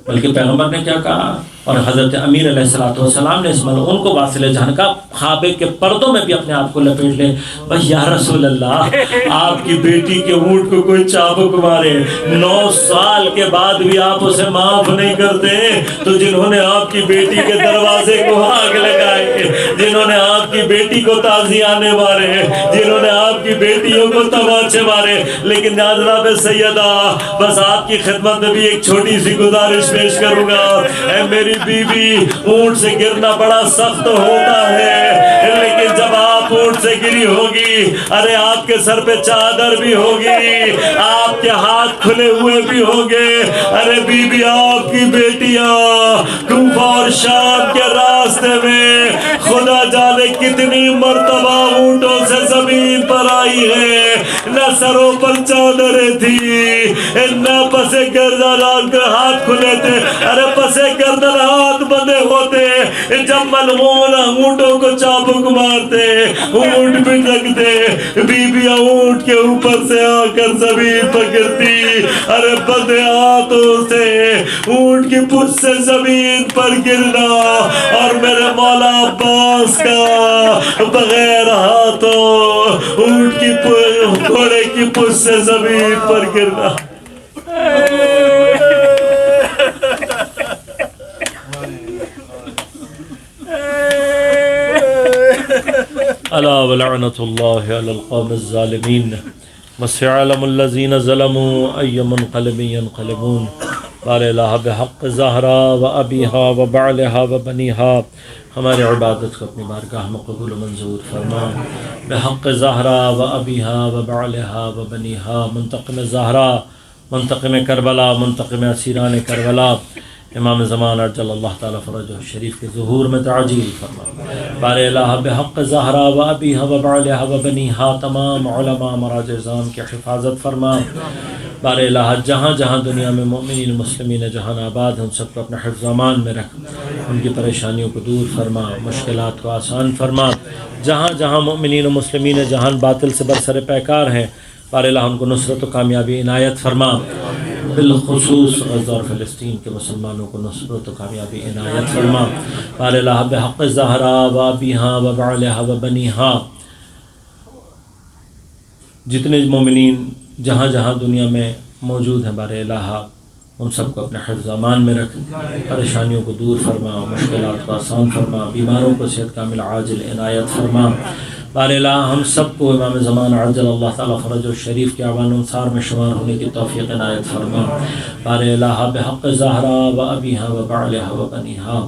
بلکہ پیغمبر نے کیا کہا؟ اور حضرت امیر علیہ السلام نے اس ملعون کو واصل جہان کا خوابے کے پردوں میں بھی اپنے آپ کو لپیٹ لے، بھائی یا رسول اللہ آپ کی بیٹی کے اونٹ کو کوئی چابک مارے 9 سال کے بعد بھی آپ اسے معاف نہیں کرتے، تو جنہوں نے آپ کی بیٹی کے دروازے کو آگ لگائے، جنہوں نے آپ کی بیٹی کو تازیانے مارے، جنہوں نے آپ کی بیٹیوں کو تماچے مارے، لیکن جناب سیدہ بس آپ کی خدمت میں بھی ایک چھوٹی سی گزارش پیش کروں گا، اے میری بی بی اونٹ سے گرنا بڑا سخت ہوتا ہے، لیکن جب آپ اونٹ سے گری ہوگی ارے آپ کے سر پہ چادر بھی ہوگی، آپ کے ہاتھ کھلے ہوئے بھی ہوگے، ارے بی بی آپ کی بیٹیاں کوفہ اور شام کے راستے میں خدا جانے کتنی مرتبہ اونٹوں سے زمین پر آئی ہے، نہ سروں پر چادریں تھی، نہ پسے گردن کے ہاتھ کھلے تھے، ارے پسے گردن ہاتھ بندے ہوتے، جب ملعون اونٹوں کو چابک مارتے اونٹ بھی لگتے، بیویاں اونٹ کے اوپر سے آ کر زمین پر گرتی، ارے بندے ہاتھوں سے اونٹ کی پشت سے زمین پر گرنا، اور میرے مولا عباس کا بغیر ہاتھوں اونٹ کی گھوڑے کی پشت سے زمین پر گرنا۔ الا ولعنۃ اللہ علی القوم الظالمین وسيعلم الذين ظلموا أي منقلب ينقلبون بار الہ بحق زہرا و ابیہا و بعلہا و بنیہا، ہماری عبادت کو اپنی بارگاہ میں قبول و منظور فرما، بحق زہرا و ابیہا و بعلہا و بنیہا، منتقم زہرا، منتقم کربلا، منتقم اسیران کربلا، امام زمان عجل اللہ تعالیٰ فرجہ شریف کے ظہور میں تعجیل فرما، بار الہ بحق زہرا و ابیہا و بعلہا و بنیہا، تمام علماء مراجع اعظام کی حفاظت فرما، بار الہ جہاں جہاں دنیا میں مومنین مسلمین جہاں آباد ہیں ان سب کو اپنے حفظ امان میں رکھ، ان کی پریشانیوں کو دور فرما، مشکلات کو آسان فرما، جہاں جہاں مومنین و مسلمین جہان باطل سے برسر پیکار ہیں بار الہ ان کو نصرت و کامیابی عنایت فرما، بالخصوص غزہ اور فلسطین کے مسلمانوں کو نصرت و کامیابی عنایت فرما، بار الہ بحق زہرا و ابیہا و بعلہا و بنیہا، جتنے مومنین جہاں جہاں دنیا میں موجود ہیں بار الہ ان سب کو اپنے حفظ امان میں رکھ، پریشانیوں کو دور فرما، مشکلات کو آسان فرما، بیماروں کو صحت کامل عاجل عنایت فرما، بار الہ ہم سب کو امام زمان عجل اللہ تعالیٰ فرج و شریف کے اعوان انصار میں شمار ہونے کی توفیق عنایت فرما، بار الہ بحق زہرا و ابیہا و بعلہا و بنیہا۔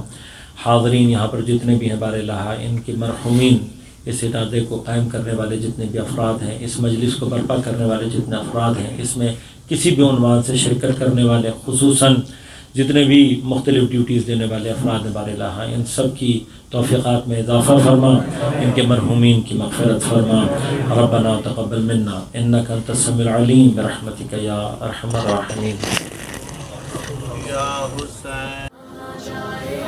حاضرین یہاں پر جتنے بھی ہیں بار الہ ان کی مرحومین، اس ادارے کو قائم کرنے والے جتنے بھی افراد ہیں، اس مجلس کو برپا کرنے والے جتنے افراد ہیں، اس میں کسی بھی عنوان سے شرکت کرنے والے، خصوصاً جتنے بھی مختلف ڈیوٹیز دینے والے افراد بار الہ ان سب کی توفیقات میں اضافہ فرما، ان کے مرحومین کی مغفرت فرما۔ ربنا تقبل منا انک انت السمیع العلیم برحمتک یا ارحم الراحمین۔ یا حسین